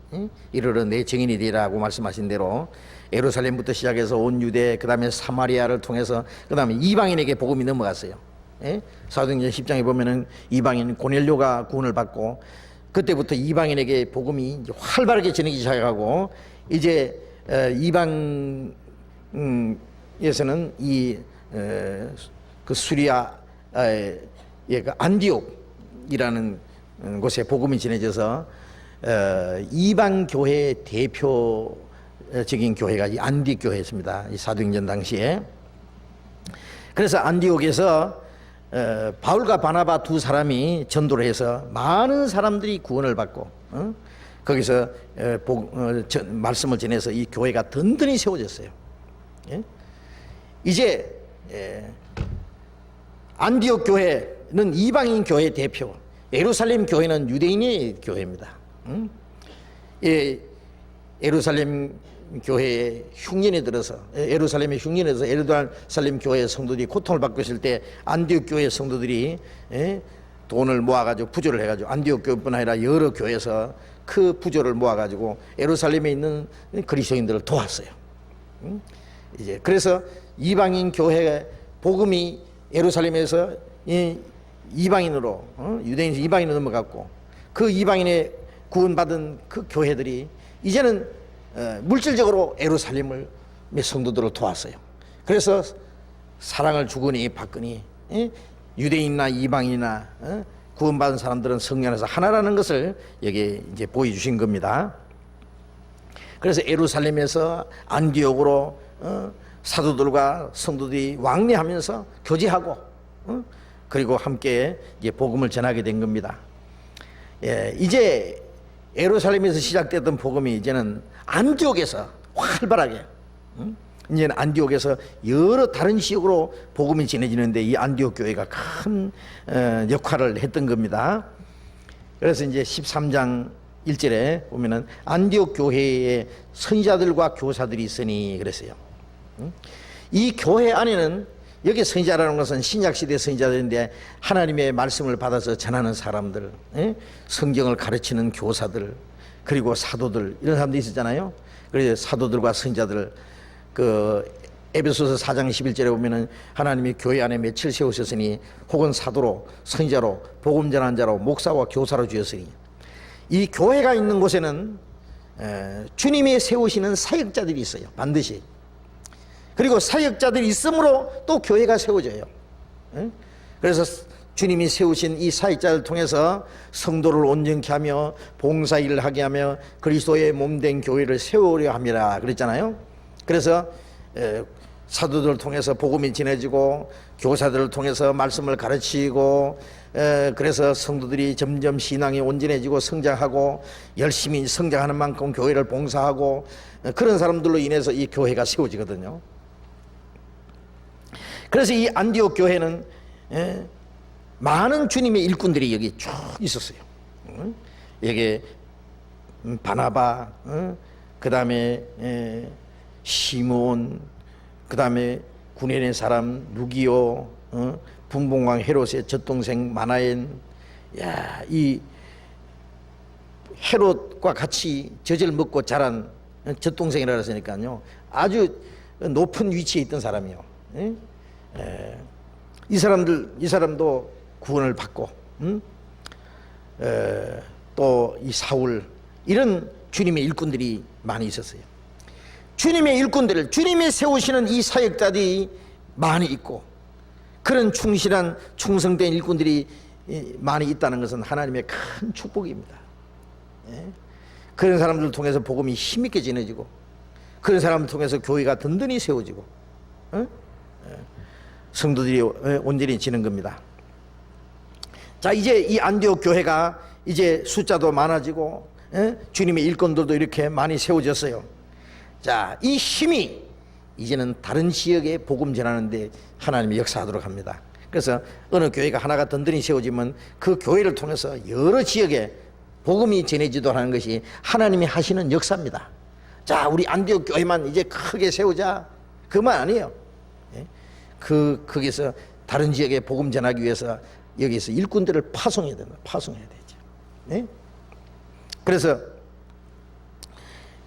이르러 내 증인이 되라고 말씀하신 대로 예루살렘부터 시작해서 온 유대, 그 다음에 사마리아를 통해서 그 다음에 이방인에게 복음이 넘어갔어요. 사도행전 10장에 보면은 이방인 고넬료가 구원을 받고 그때부터 이방인에게 복음이 이제 활발하게 전해지기 시작하고 이제 이방에서는 그 수리아의 그 안디옥이라는 곳에 복음이 전해져서 이방 교회의 대표적인 교회가 이 안디옥 교회였습니다. 이 사도행전 당시에. 그래서 안디옥에서 바울과 바나바 두 사람이 전도를 해서 많은 사람들이 구원을 받고 거기서 말씀을 전해서 이 교회가 든든히 세워졌어요. 이제 안디옥 교회는 이방인 교회 대표, 예루살렘 교회는 유대인의 교회입니다. 예루살렘 교회의 흉년에 들어서 예루살렘의 흉년에 들어서 예루살렘 교회의 성도들이 고통을 받고 있을 때 안디옥 교회 성도들이 돈을 모아가지고 부조를 해가지고 안디옥 교회뿐 아니라 여러 교회에서 그 부조를 모아가지고 예루살렘에 있는 그리스도인들을 도왔어요. 이제 그래서 이방인 교회 복음이 예루살렘에서 이방인으로 유대인에서 이방인으로 넘어갔고 그 이방인의 구원받은 그 교회들이 이제는 물질적으로 예루살렘의 성도들을 도왔어요. 그래서 사랑을 주거니 받거니 유대인이나 이방인이나 구원받은 사람들은 성령 안에서 하나라는 것을 여기에 이제 보여주신 겁니다. 그래서 예루살렘에서 안디옥으로 사도들과 성도들이 왕래하면서 교제하고 그리고 함께 이제 복음을 전하게 된 겁니다. 이제 예루살렘에서 시작됐던 복음이 이제는 안디옥에서 활발하게 이제는 안디옥에서 여러 다른 지역으로 복음이 전해지는데 이 안디옥 교회가 큰 역할을 했던 겁니다. 그래서 이제 13장 1절에 보면은 안디옥 교회에 선지자들과 교사들이 있으니 그랬어요. 이 교회 안에는 여기 선지자라는 것은 신약시대 선지자들인데 하나님의 말씀을 받아서 전하는 사람들, 성경을 가르치는 교사들, 그리고 사도들 이런 사람들이 있었잖아요. 그래서 사도들과 선지자들 그 에베소서 4장 11절에 보면은 하나님이 교회 안에 며칠 세우셨으니 혹은 사도로 선지자로 복음 전하는 자로 목사와 교사로 주셨으니 이 교회가 있는 곳에는 주님이 세우시는 사역자들이 있어요. 반드시. 그리고 사역자들이 있으므로 또 교회가 세워져요. 그래서 주님이 세우신 이 사역자를 통해서 성도를 온전케 하며 봉사일을 하게 하며 그리스도의 몸된 교회를 세우려 함이라 그랬잖아요. 그래서 사도들을 통해서 복음이 전해지고 교사들을 통해서 말씀을 가르치고 그래서 성도들이 점점 신앙이 온전해지고 성장하고 열심히 성장하는 만큼 교회를 봉사하고 그런 사람들로 인해서 이 교회가 세워지거든요. 그래서 이 안디옥 교회는 많은 주님의 일꾼들이 여기 쭉 있었어요. 여기 바나바, 그 다음에 시몬, 그 다음에 구레네 사람 누기오, 분봉왕 헤롯의 젖동생 마나엔, 야, 이 헤롯과 같이 젖을 먹고 자란 젖동생이라 그랬으니까요. 아주 높은 위치에 있던 사람이요. 이 사람도 구원을 받고, 또 이 사울, 이런 주님의 일꾼들이 많이 있었어요. 주님의 일꾼들을, 주님이 세우시는 이 사역자들이 많이 있고, 그런 충실한 충성된 일꾼들이 많이 있다는 것은 하나님의 큰 축복입니다. 그런 사람들을 통해서 복음이 힘있게 전해지고, 그런 사람을 통해서 교회가 든든히 세워지고, 성도들이 온전히 지는 겁니다. 자, 이제 이 안디옥 교회가 이제 숫자도 많아지고 주님의 일꾼들도 이렇게 많이 세워졌어요. 자, 이 힘이 이제는 다른 지역에 복음 전하는데 하나님이 역사하도록 합니다. 그래서 어느 교회가 하나가 든든히 세워지면 그 교회를 통해서 여러 지역에 복음이 전해지도록 하는 것이 하나님이 하시는 역사입니다. 자, 우리 안디옥 교회만 이제 크게 세우자, 그만 아니에요. 거기서 다른 지역에 복음 전하기 위해서 여기서 일꾼들을 파송해야 된다. 파송해야 되죠. 네? 그래서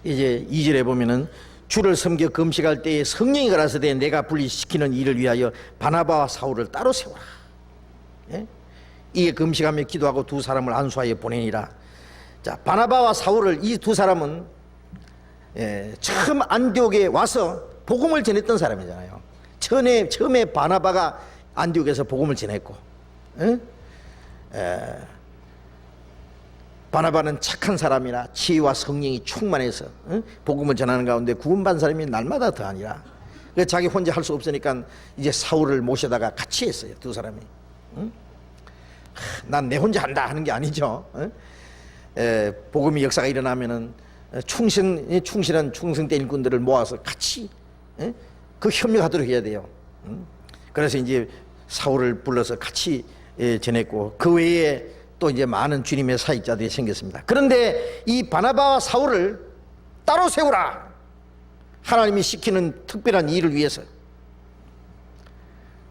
이제 2절에 보면은 주를 섬겨 금식할 때에 성령이 가라사대 내가 분리시키는 일을 위하여 바나바와 사울을 따로 세워라. 예? 이에 금식하며 기도하고 두 사람을 안수하여 보내니라. 자, 바나바와 사울을, 이 두 사람은 처음 안디옥에 와서 복음을 전했던 사람이잖아요. 처음에 바나바가 안디옥에서 복음을 전했고, 바나바는 착한 사람이라 지혜와 성령이 충만해서 복음을 전하는 가운데 구원받은 사람이 날마다 더하니라. 자기 혼자 할 수 없으니까 이제 사울을 모셔다가 같이 했어요, 두 사람이. 난 내 혼자 한다 하는 게 아니죠. 복음의 역사가 일어나면은 충실한 충성된 일꾼들을 모아서 같이 그 협력하도록 해야 돼요. 그래서 이제 사울을 불러서 같이 전했고, 그 외에 또 이제 많은 주님의 사역자들이 생겼습니다. 그런데 이 바나바와 사울을 따로 세우라. 하나님이 시키는 특별한 일을 위해서.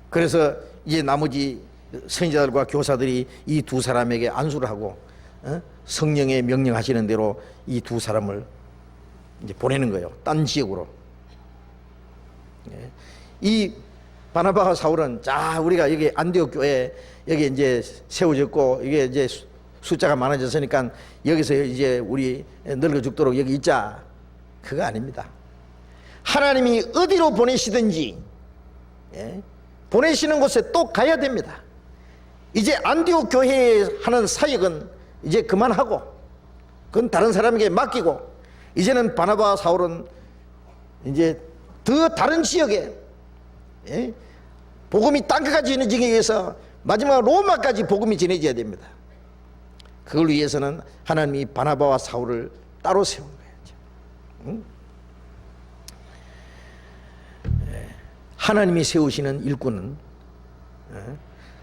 그래서 이제 나머지 선지자들과 교사들이 이 두 사람에게 안수를 하고 성령의 명령하시는 대로 이 두 사람을 이제 보내는 거예요. 딴 지역으로. 이 바나바와 사울은, 자, 우리가 여기 안디옥 교회 여기 이제 세워졌고, 이게 이제 숫자가 많아졌으니까 여기서 이제 우리 늙어 죽도록 여기 있자. 그거 아닙니다. 하나님이 어디로 보내시든지 보내시는 곳에 또 가야 됩니다. 이제 안디옥 교회에 하는 사역은 이제 그만하고, 그건 다른 사람에게 맡기고, 이제는 바나바와 사울은 이제 더 다른 지역에 복음이 땅끝까지 전해지기 위해서 마지막 로마까지 복음이 전해져야 됩니다. 그걸 위해서는 하나님이 바나바와 사울을 따로 세운 거예요. 하나님이 세우시는 일꾼은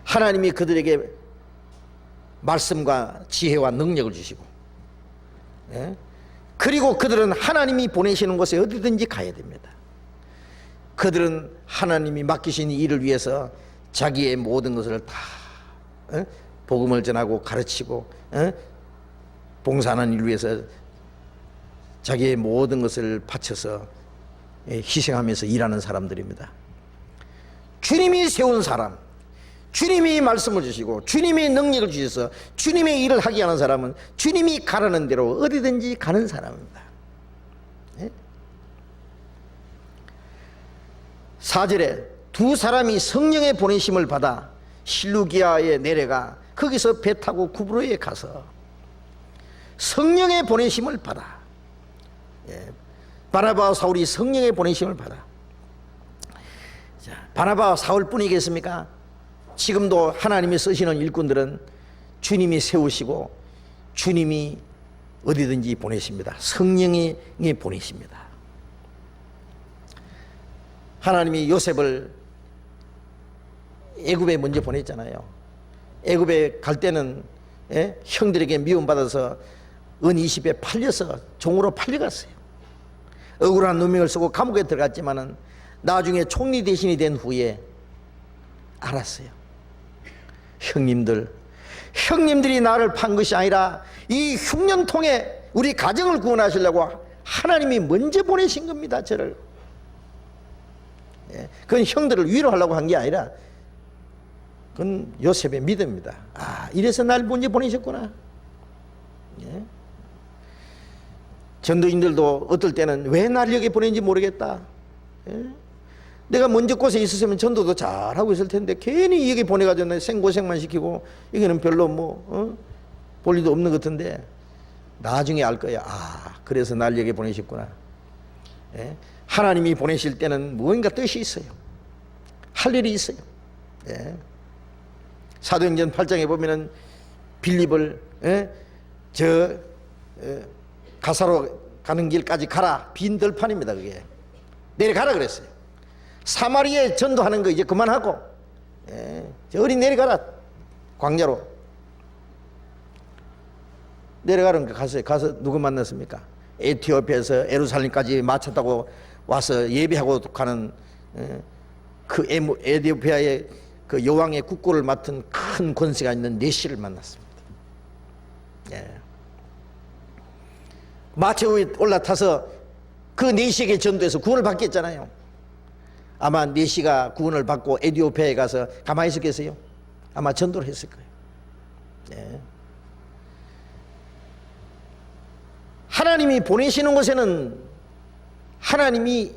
하나님이 그들에게 말씀과 지혜와 능력을 주시고, 그리고 그들은 하나님이 보내시는 곳에 어디든지 가야 됩니다. 그들은 하나님이 맡기신 일을 위해서 자기의 모든 것을 다 복음을 전하고 가르치고 봉사하는 일을 위해서 자기의 모든 것을 바쳐서 희생하면서 일하는 사람들입니다. 주님이 세운 사람, 주님이 말씀을 주시고 주님이 능력을 주셔서 주님의 일을 하게 하는 사람은 주님이 가라는 대로 어디든지 가는 사람입니다. 4절에 두 사람이 성령의 보내심을 받아 실루기아에 내려가 거기서 배 타고 구브로에 가서 성령의 보내심을 받아, 바나바와 사울이 성령의 보내심을 받아. 자, 바나바와 사울뿐이겠습니까? 지금도 하나님이 쓰시는 일꾼들은 주님이 세우시고 주님이 어디든지 보내십니다. 성령이 보내십니다. 하나님이 요셉을 애굽에 먼저 보냈잖아요. 애굽에 갈 때는 형들에게 미움받아서 은 20에 팔려서 종으로 팔려갔어요. 억울한 누명을 쓰고 감옥에 들어갔지만은 나중에 총리 대신이 된 후에 알았어요. 형님들이 나를 판 것이 아니라 이 흉년 통에 우리 가정을 구원하시려고 하나님이 먼저 보내신 겁니다. 저를. 그건 형들을 위로하려고 한 게 아니라 그건 요셉의 믿음입니다. 아, 이래서 날 먼저 보내셨구나. 전도인들도 어떨 때는 왜 날 여기 보낸지 모르겠다. 내가 먼저 곳에 있었으면 전도도 잘하고 있을 텐데 괜히 여기 보내가지고 생고생만 시키고 이거는 별로 볼 일도 없는 것 같은데 나중에 알 거야. 아, 그래서 날 여기 보내셨구나. 하나님이 보내실 때는 무언가 뜻이 있어요. 할 일이 있어요. 사도행전 8장에 보면은 빌립을 가사로 가는 길까지 가라. 빈 들판입니다. 그게 내려가라 그랬어요. 사마리아에 전도하는 거 이제 그만하고 저리 내려가라. 광야로 내려가는 거 갔어요. 가서 누구 만났습니까? 에티오피아에서 예루살렘까지 마차 타고 와서 예배하고 가는 그 에티오피아의 그 여왕의 국고를 맡은 큰 권세가 있는 네시를 만났습니다. 마차 위에 올라타서 그 네시에게 전도해서 구원을 받겠잖아요. 아마 네시가 구원을 받고 에티오피아에 가서 가만히 있었겠어요? 아마 전도를 했을 거예요. 네. 하나님이 보내시는 곳에는 하나님이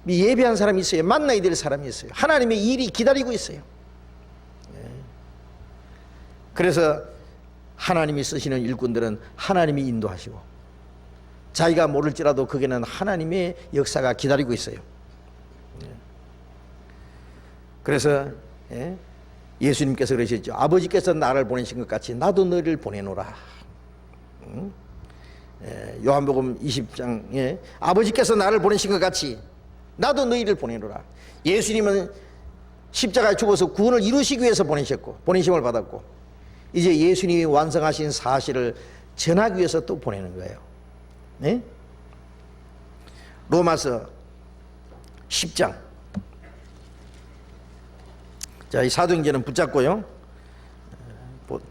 예배한 사람이 있어요. 만나야 될 사람이 있어요. 하나님의 일이 기다리고 있어요. 그래서 하나님이 쓰시는 일꾼들은 하나님이 인도하시고 자기가 모를지라도 거기는 하나님의 역사가 기다리고 있어요. 그래서 예수님께서 그러셨죠. 아버지께서 나를 보내신 것 같이 나도 너를 보내노라. 요한복음 20장에 아버지께서 나를 보내신 것 같이 나도 너희를 보내노라. 예수님은 십자가에 죽어서 구원을 이루시기 위해서 보내셨고 보내심을 받았고 이제 예수님이 완성하신 사실을 전하기 위해서 또 보내는 거예요. 네? 로마서 10장. 자, 이 사도행전은 붙잡고요.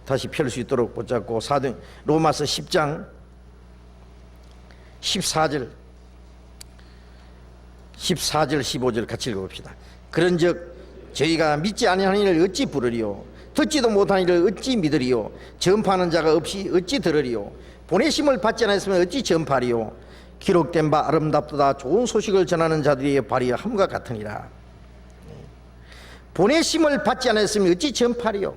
다시 펼 수 있도록 붙잡고 로마서 10장 14절 15절 같이 읽어봅시다. 그런즉 저희가 믿지 아니하는 이를 어찌 부르리요? 듣지도 못하는 이를 어찌 믿으리요? 전파하는 자가 없이 어찌 들으리요? 보내심을 받지 않았으면 어찌 전파리요? 기록된 바 아름답도다 좋은 소식을 전하는 자들의 발이 함과 같으니라. 보내심을 받지 않았으면 어찌 전파리요?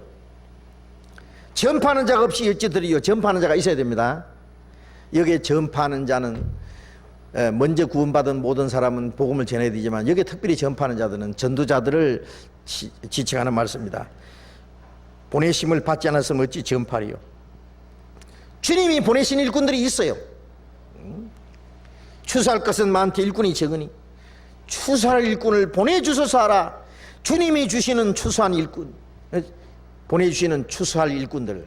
전파하는 자가 없이 어찌 들으리요? 전파하는 자가 있어야 됩니다. 여기에 전파하는 자는 먼저 구원받은 모든 사람은 복음을 전해야 되지만 여기에 특별히 전파하는 자들은 전도자들을 지칭하는 말씀입니다. 보내심을 받지 않았으면 어찌 전파리요? 주님이 보내신 일꾼들이 있어요. 추수할 것은 많되 일꾼이 적으니 추수할 일꾼을 보내주소서 하라. 주님이 주시는 추수한 일꾼, 보내주시는 추수할 일꾼들,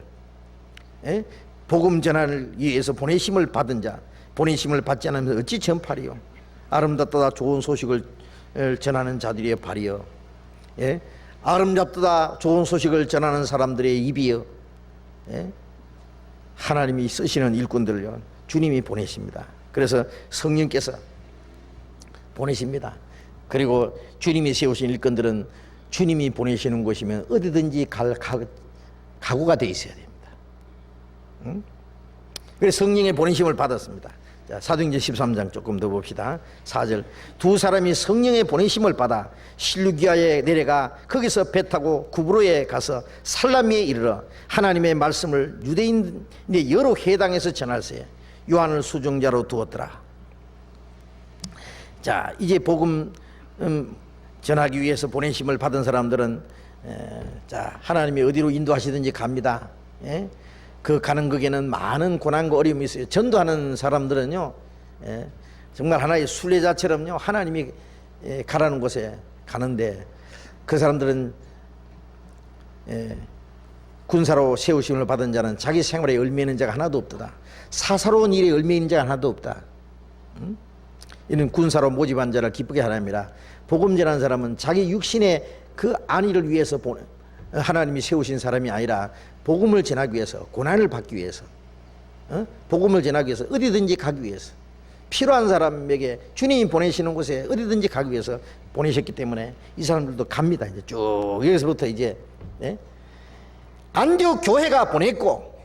복음 전환을 위해서 보내심을 받은 자, 보내심을 받지 않으면 어찌 전파리요? 아름답도다 좋은 소식을 전하는 자들의 발이요. 아름답도다 좋은 소식을 전하는 사람들의 입이요. 하나님이 쓰시는 일꾼들요, 주님이 보내십니다. 그래서 성령께서 보내십니다. 그리고 주님이 세우신 일꾼들은 주님이 보내시는 곳이면 어디든지 갈 각오가 돼 있어야 됩니다. 그래서 성령의 보내심을 받았습니다. 자, 사도행전 13장 조금 더 봅시다. 4절. 두 사람이 성령의 보내심을 받아 실루기아에 내려가 거기서 배 타고 구브로에 가서 살라미에 이르러 하나님의 말씀을 유대인의 여러 회당에서 전할세 요한을 수종자로 두었더라. 자, 이제 복음 전하기 위해서 보내심을 받은 사람들은 자, 하나님이 어디로 인도하시든지 갑니다. 그 가는 거기에는 많은 고난과 어려움이 있어요. 전도하는 사람들은요, 정말 하나의 순례자처럼요, 하나님이 가라는 곳에 가는데 그 사람들은 군사로 세우심을 받은 자는 자기 생활에 열매 있는 자가 하나도 없다. 사사로운 일에 열매 있는 자가 하나도 없다. 이는 군사로 모집한 자를 기쁘게 하나님이라. 복음 전하는 사람은 자기 육신의 그 안위를 위해서 하나님이 세우신 사람이 아니라 복음을 전하기 위해서, 고난을 받기 위해서, 복음을 전하기 위해서, 어디든지 가기 위해서, 필요한 사람에게 주님이 보내시는 곳에 어디든지 가기 위해서 보내셨기 때문에 이 사람들도 갑니다. 이제 쭉 여기서부터 이제 안디옥 교회가 보냈고,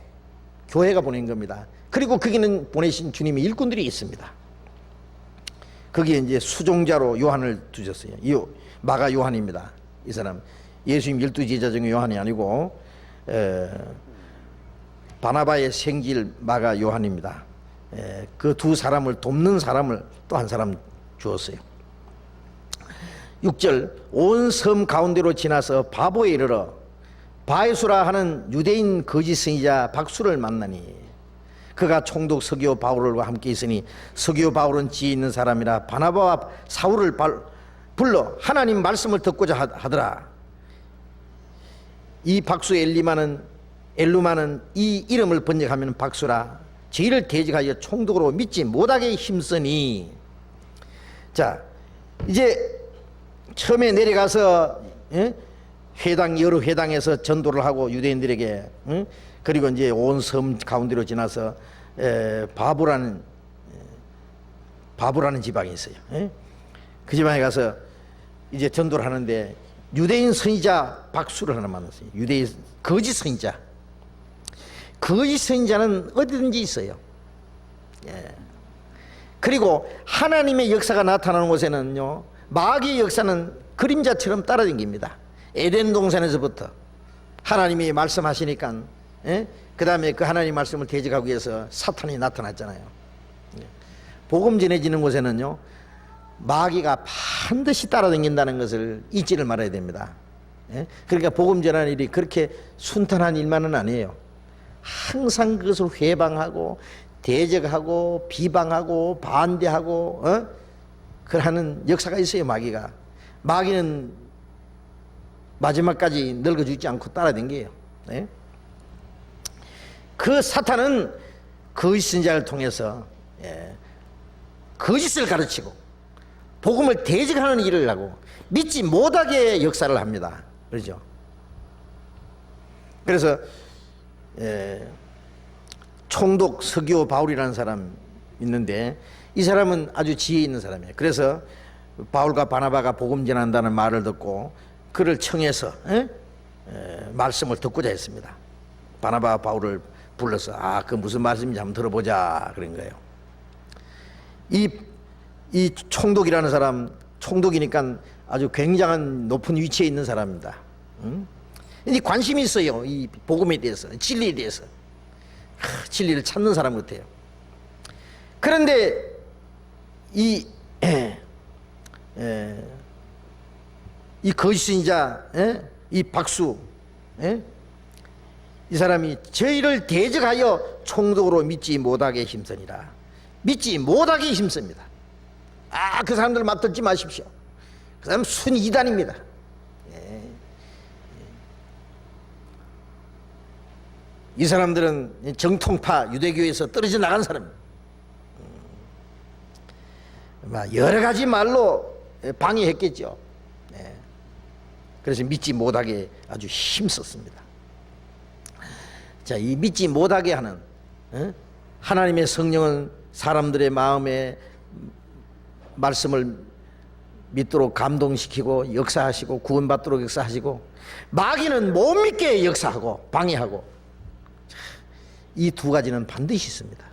교회가 보낸 겁니다. 그리고 거기는 보내신 주님의 일꾼들이 있습니다. 거기에 이제 수종자로 요한을 두셨어요. 이 마가 요한입니다. 이 사람 예수님 12제자 중에 요한이 아니고 바나바의 생질 마가 요한입니다. 그 두 사람을 돕는 사람을 또 한 사람 주었어요. 6절. 온 섬 가운데로 지나서 바보에 이르러 바에수라 하는 유대인 거짓 선지자 박수를 만나니 그가 총독 서기오 바울과 함께 있으니 서기오 바울은 지혜 있는 사람이라 바나바와 사울을 불러 하나님 말씀을 듣고자 하더라. 이 박수 엘루마는 이 이름을 번역하면 박수라. 저희를 대적하여 총독으로 믿지 못하게 힘쓰니. 자, 이제 처음에 내려가서 여러 회당에서 전도를 하고 유대인들에게, 그리고 이제 온 섬 가운데로 지나서 바보라는 지방이 있어요. 그 지방에 가서 이제 전도를 하는데 유대인 선지자 박수를 하나 만났어요. 유대인 거짓 선지자. 거짓 선지자는 어디든지 있어요. 그리고 하나님의 역사가 나타나는 곳에는요, 마귀의 역사는 그림자처럼 따라다닙니다. 에덴 동산에서부터 하나님이 말씀하시니까, 그 다음에 그 하나님 말씀을 대적하기 위해서 사탄이 나타났잖아요. 복음 전해지는 곳에는요, 마귀가 반드시 따라다닌다는 것을 잊지를 말아야 됩니다. 그러니까 복음 전하는 일이 그렇게 순탄한 일만은 아니에요. 항상 그것을 회방하고 대적하고 비방하고 반대하고 그러는 역사가 있어요. 마귀는 마지막까지 늙어 죽지 않고 따라다녀요. 그 사탄은 거짓 선지자를 통해서 거짓을 가르치고 복음을 대적하는 일을 하고 믿지 못하게 역사를 합니다. 그렇죠? 그래서 총독 서기오 바울이라는 사람 있는데 이 사람은 아주 지혜 있는 사람이에요. 그래서 바울과 바나바가 복음 전한다는 말을 듣고 그를 청해서 말씀을 듣고자 했습니다. 바나바가 바울을 불러서 그 무슨 말씀인지 한번 들어보자 그런 거예요. 이 총독이라는 사람, 총독이니까 아주 굉장한 높은 위치에 있는 사람입니다. 이 관심이 있어요. 이 복음에 대해서, 진리에 대해서. 진리를 찾는 사람 같아요. 그런데 이 거짓 선지자, 이 박수, 이 사람이 저희를 대적하여 총독으로 믿지 못하게 힘쓰니라. 믿지 못하게 힘씁니다. 그 사람들 막 듣지 마십시오. 그 사람 순이단입니다. 이 사람들은 정통파 유대교에서 떨어져 나간 사람. 여러 가지 말로 방해했겠죠. 그래서 믿지 못하게 아주 힘썼습니다. 자, 이 믿지 못하게 하는 하나님의 성령은 사람들의 마음에 말씀을 믿도록 감동시키고 역사하시고 구원받도록 역사하시고, 마귀는 못 믿게 역사하고 방해하고, 이 두 가지는 반드시 있습니다.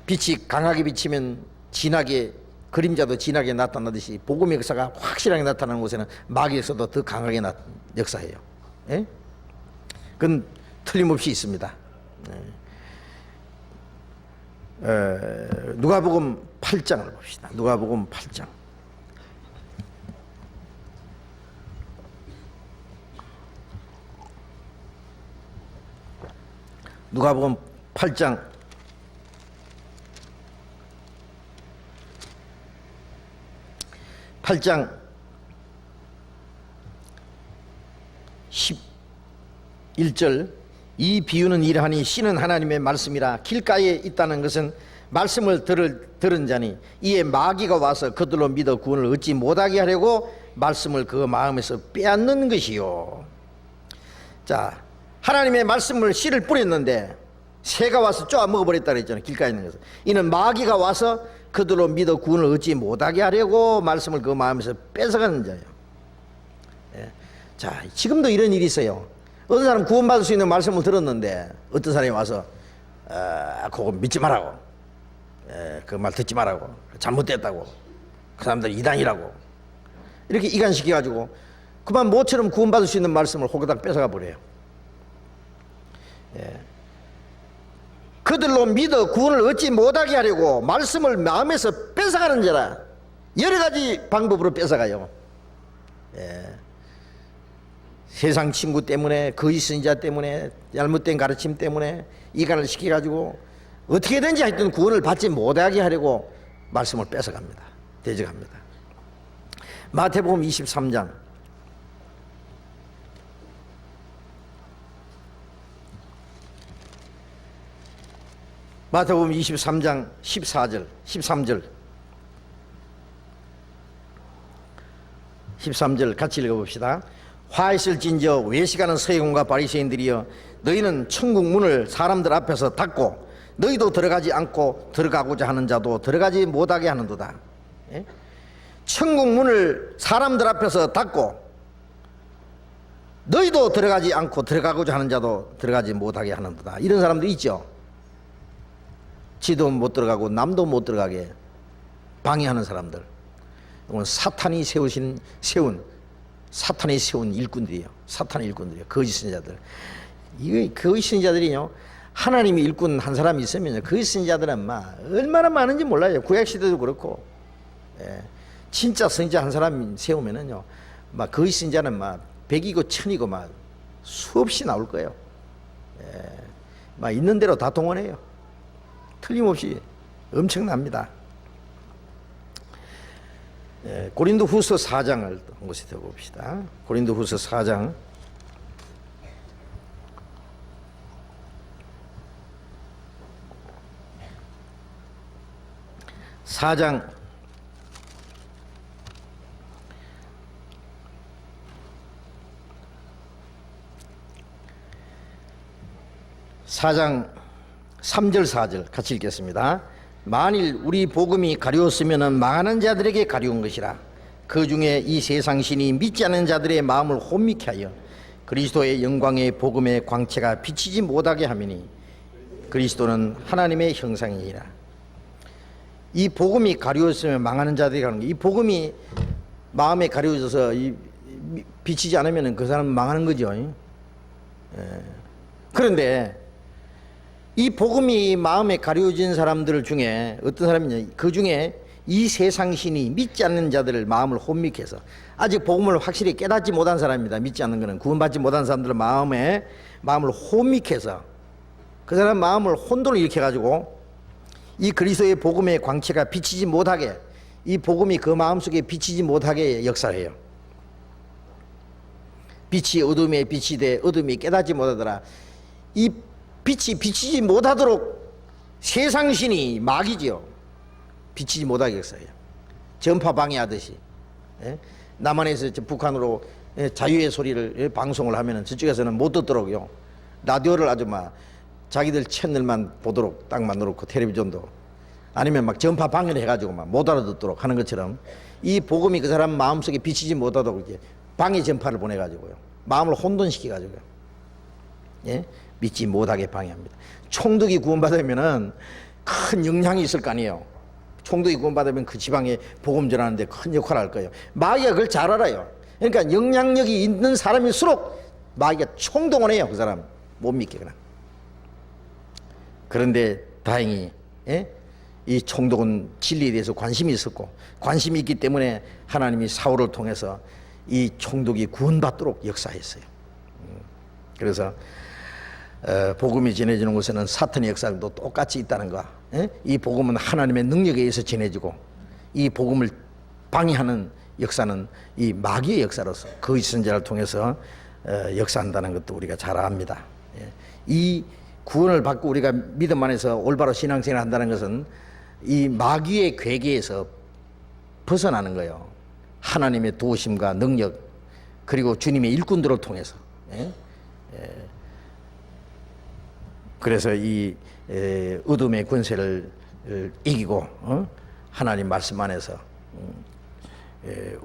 빛이 강하게 비치면 진하게, 그림자도 진하게 나타나듯이 복음의 역사가 확실하게 나타나는 곳에는 마귀의 역사도 더 강하게 역사해요. 그건 틀림없이 있습니다. 누가복음 8장을 봅시다. 누가복음 8장. 누가복음 8장 8장 11절. 이 비유는 이러하니 씨는 하나님의 말씀이라. 길가에 있다는 것은 말씀을 들은 자니 이에 마귀가 와서 그들로 믿어 구원을 얻지 못하게 하려고 말씀을 그 마음에서 빼앗는 것이요. 자, 하나님의 말씀을 씨를 뿌렸는데 새가 와서 쪼아 먹어버렸다 그랬잖아요. 길가에 있는 것은. 이는 마귀가 와서 그들로 믿어 구원을 얻지 못하게 하려고 말씀을 그 마음에서 뺏어가는 자예요. 자, 지금도 이런 일이 있어요. 어떤 사람 구원받을 수 있는 말씀을 들었는데 어떤 사람이 와서 그거 믿지 말라고, 그 말 듣지 말라고, 잘못됐다고, 그 사람들 이단이라고 이렇게 이간시켜가지고 그만 모처럼 구원받을 수 있는 말씀을 호그닥 뺏어가 버려요. 그들로 믿어 구원을 얻지 못하게 하려고 말씀을 마음에서 뺏어가는 자라. 여러 가지 방법으로 뺏어가요. 세상 친구 때문에, 거짓 선지자 때문에, 잘못된 가르침 때문에 이간을 시켜가지고 어떻게든지 하여튼 구원을 받지 못하게 하려고 말씀을 뺏어갑니다. 대적합니다. 마태복음 23장 마태복음 23장 14절 13절 13절 같이 읽어봅시다. 화 있을진저 외식하는 서기관과 바리새인들이여 너희는 천국 문을 사람들 앞에서 닫고 너희도 들어가지 않고 들어가고자 하는 자도 들어가지 못하게 하는도다. 예? 천국 문을 사람들 앞에서 닫고 너희도 들어가지 않고 들어가고자 하는 자도 들어가지 못하게 하는도다. 이런 사람도 있죠. 지도 못 들어가고 남도 못 들어가게 방해하는 사람들. 이건 사탄이 세운 일꾼들이에요. 사탄의 일꾼들이에요. 거짓 선지자들. 이 거짓 선지자들이요. 하나님이 일꾼 한 사람이 있으면 거짓 선지자들은 막 얼마나 많은지 몰라요. 구약 시대도 그렇고. 예. 진짜 선지자 한 사람 세우면은요, 막 거짓 선지자는 막 100이고 1000이고 막 수없이 나올 거예요. 예. 막 있는 대로 다 동원해요. 틀림없이 엄청납니다. 예, 고린도후서 4장을 한 곳에 더 봅시다. 고린도후서 4장 4장 3절 4절 같이 읽겠습니다. 만일 우리 복음이 가려웠으면 망하는 자들에게 가려운 것이라. 그 중에 이 세상 신이 믿지 않는 자들의 마음을 혼미케 하여 그리스도의 영광의 복음의 광채가 비치지 못하게 하미니 그리스도는 하나님의 형상이니라. 이 복음이 가려웠으면 망하는 자들이 가는 거예요. 이 복음이 마음에 가려워져서 비치지 않으면 그 사람은 망하는 거죠. 예. 그런데 이 복음이 마음에 가려진 사람들 중에 어떤 사람이냐, 그 중에 이 세상 신이 믿지 않는 자들을 마음을 혼미케 해서, 아직 복음을 확실히 깨닫지 못한 사람입니다. 믿지 않는 것은 구원받지 못한 사람들의 마음을 혼미케 해서 그 사람 마음을 혼돈을 일으켜 가지고 이 그리스도의 복음의 광채가 비치지 못하게, 이 복음이 그 마음속에 비치지 못하게 역사를 해요. 빛이 어둠에 빛이 돼 어둠이 깨닫지 못하더라. 이 빛이 비치지 못하도록 세상신이 마귀지요. 비치지 못하게 역사해요. 전파 방해하듯이. 예? 남한에서 북한으로 자유의 소리를 방송을 하면 저쪽에서는 못 듣도록요. 라디오를 아주 막 자기들 채널만 보도록 딱 만들어놓고, 텔레비전도 아니면 막 전파 방해를 해가지고 막 못 알아듣도록 하는 것처럼 이 복음이 그 사람 마음속에 비치지 못하도록 이제 방해 전파를 보내가지고요. 마음을 혼돈시켜가지고요. 예? 믿지 못하게 방해합니다. 총독이 구원받으면은 큰 영향이 있을 거 아니에요. 총독이 구원받으면 그 지방에 복음 전하는데 큰 역할을 할 거예요. 마귀가 그걸 잘 알아요. 그러니까 영향력이 있는 사람일수록 마귀가 총동원해요. 그 사람 못 믿게 그냥. 그런데 다행히 이 총독은 진리에 대해서 관심이 있었고, 관심이 있기 때문에 하나님이 사울을 통해서 이 총독이 구원받도록 역사했어요. 그래서 복음이 전해지는 곳에는 사탄의 역사도 똑같이 있다는 거. 이 복음은 하나님의 능력에 의해서 전해지고, 이 복음을 방해하는 역사는 이 마귀의 역사로서 거짓 선지자를 통해서 역사한다는 것도 우리가 잘 압니다. 이 구원을 받고 우리가 믿음 안에서 올바로 신앙생활을 한다는 것은 이 마귀의 괴계에서 벗어나는 거예요. 하나님의 도우심과 능력, 그리고 주님의 일꾼들을 통해서. 그래서 이 어둠의 권세를 이기고 하나님 말씀 안에서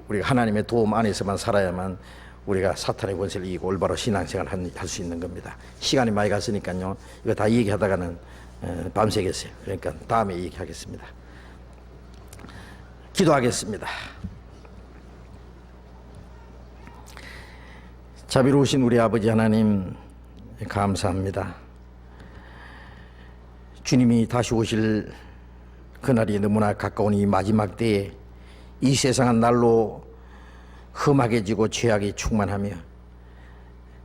우리가 하나님의 도움 안에서만 살아야만 우리가 사탄의 권세를 이기고 올바로 신앙생활을 할 수 있는 겁니다. 시간이 많이 갔으니까요, 이거 다 얘기하다가는 밤새겠어요. 그러니까 다음에 얘기하겠습니다. 기도하겠습니다. 자비로우신 우리 아버지 하나님, 감사합니다. 주님이 다시 오실 그날이 너무나 가까운 이 마지막 때에 이 세상은 날로 험하게지고 죄악이 충만하며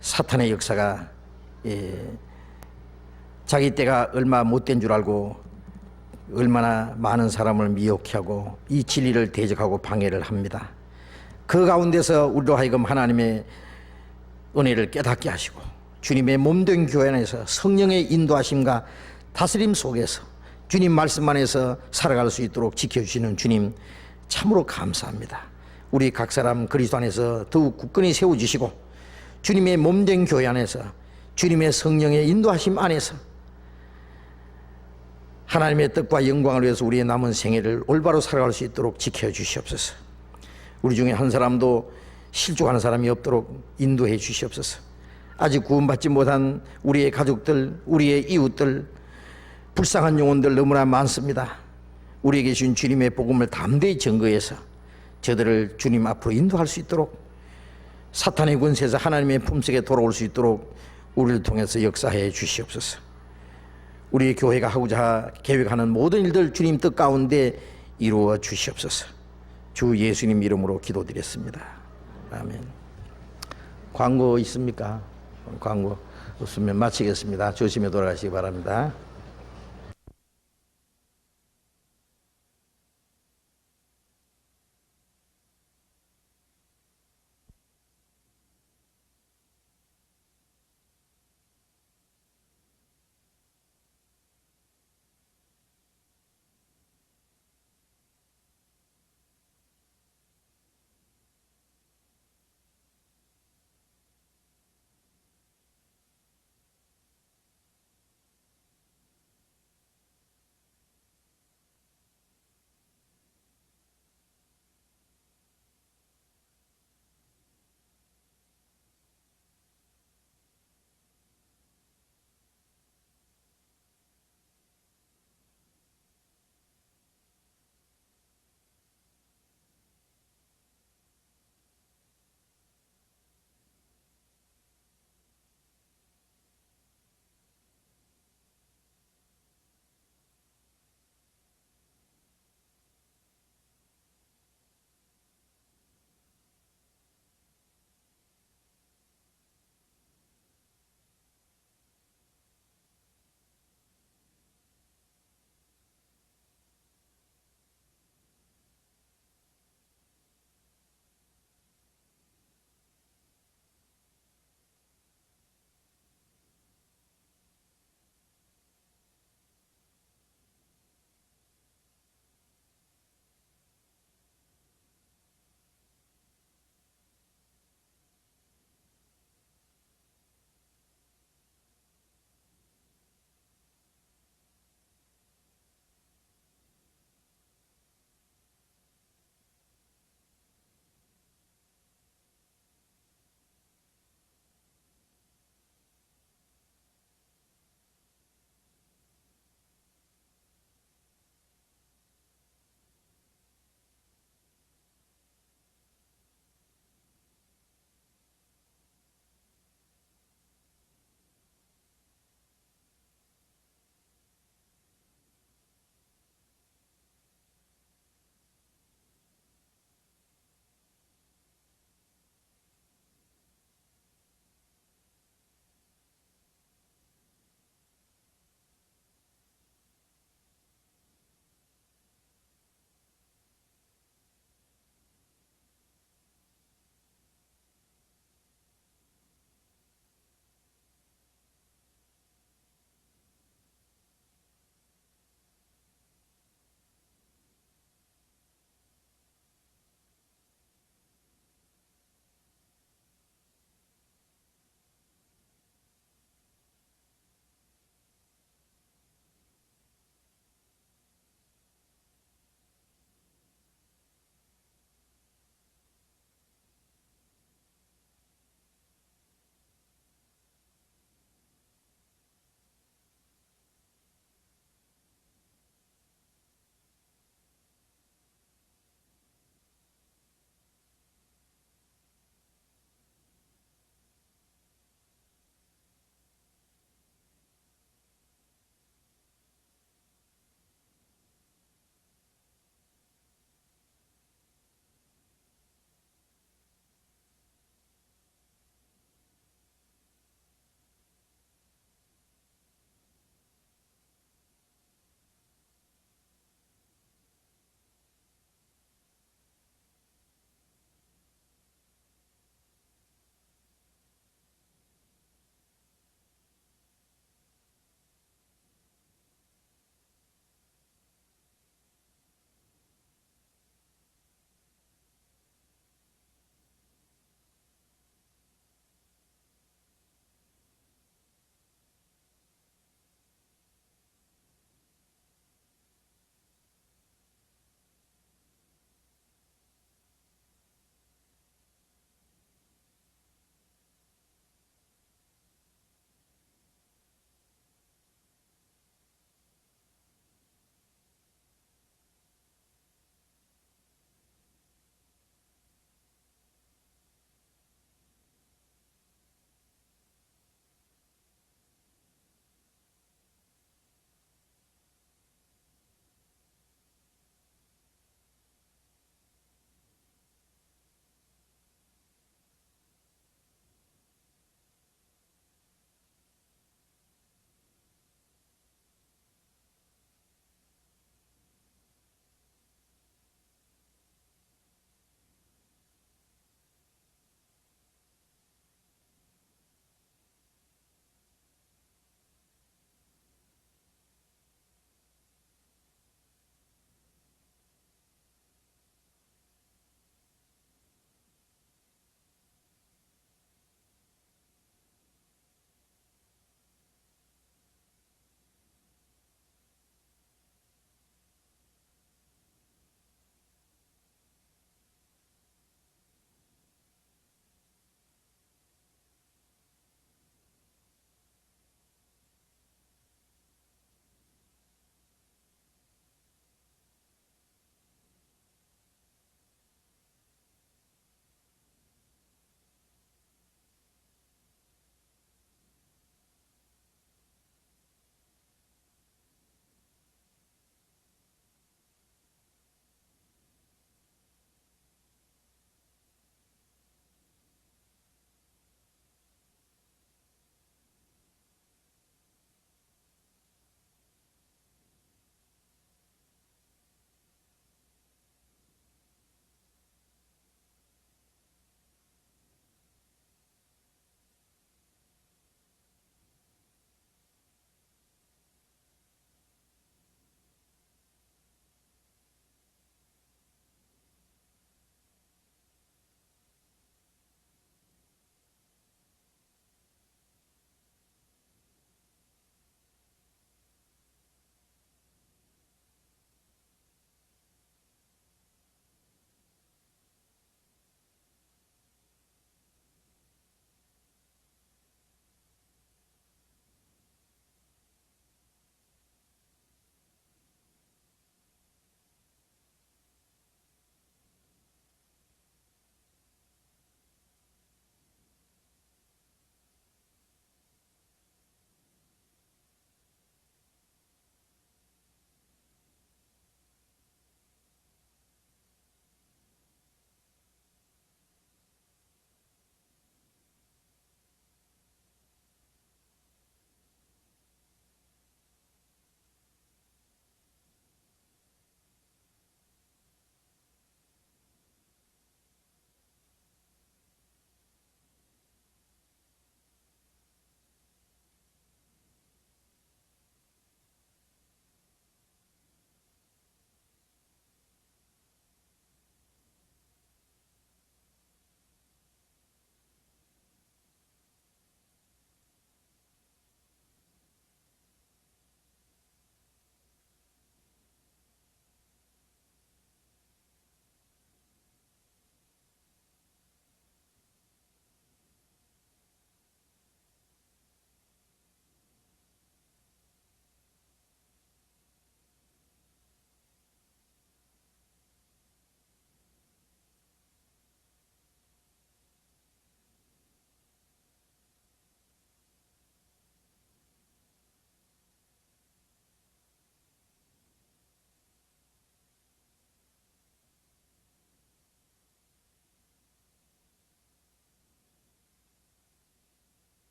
사탄의 역사가 자기 때가 얼마 못된 줄 알고 얼마나 많은 사람을 미혹해 하고 이 진리를 대적하고 방해를 합니다. 그 가운데서 우리로 하여금 하나님의 은혜를 깨닫게 하시고 주님의 몸된 교회 안에서 성령의 인도하심과 다스림 속에서 주님 말씀 안에서 살아갈 수 있도록 지켜주시는 주님, 참으로 감사합니다. 우리 각 사람 그리스도 안에서 더욱 굳건히 세워주시고 주님의 몸된 교회 안에서 주님의 성령의 인도하심 안에서 하나님의 뜻과 영광을 위해서 우리의 남은 생애를 올바로 살아갈 수 있도록 지켜주시옵소서. 우리 중에 한 사람도 실족하는 사람이 없도록 인도해 주시옵소서. 아직 구원받지 못한 우리의 가족들, 우리의 이웃들, 불쌍한 영혼들 너무나 많습니다. 우리에게 주신 주님의 복음을 담대히 증거해서 저들을 주님 앞으로 인도할 수 있도록, 사탄의 권세에서 하나님의 품속에 돌아올 수 있도록 우리를 통해서 역사해 주시옵소서. 우리 교회가 하고자 계획하는 모든 일들 주님 뜻 가운데 이루어 주시옵소서. 주 예수님 이름으로 기도드렸습니다. 아멘. 광고 있습니까? 광고 없으면 마치겠습니다. 조심히 돌아가시기 바랍니다.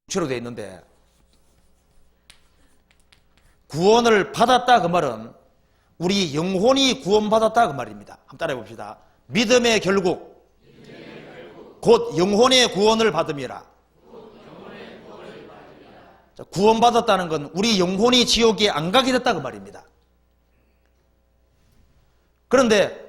주로 되어 있는데, 구원을 받았다 그 말은 우리 영혼이 구원받았다 그 말입니다. 한번 따라해 봅시다. 믿음의 결국 곧 영혼의 구원을 받음이라. 구원받았다는 건 우리 영혼이 지옥에 안 가게 됐다 그 말입니다. 그런데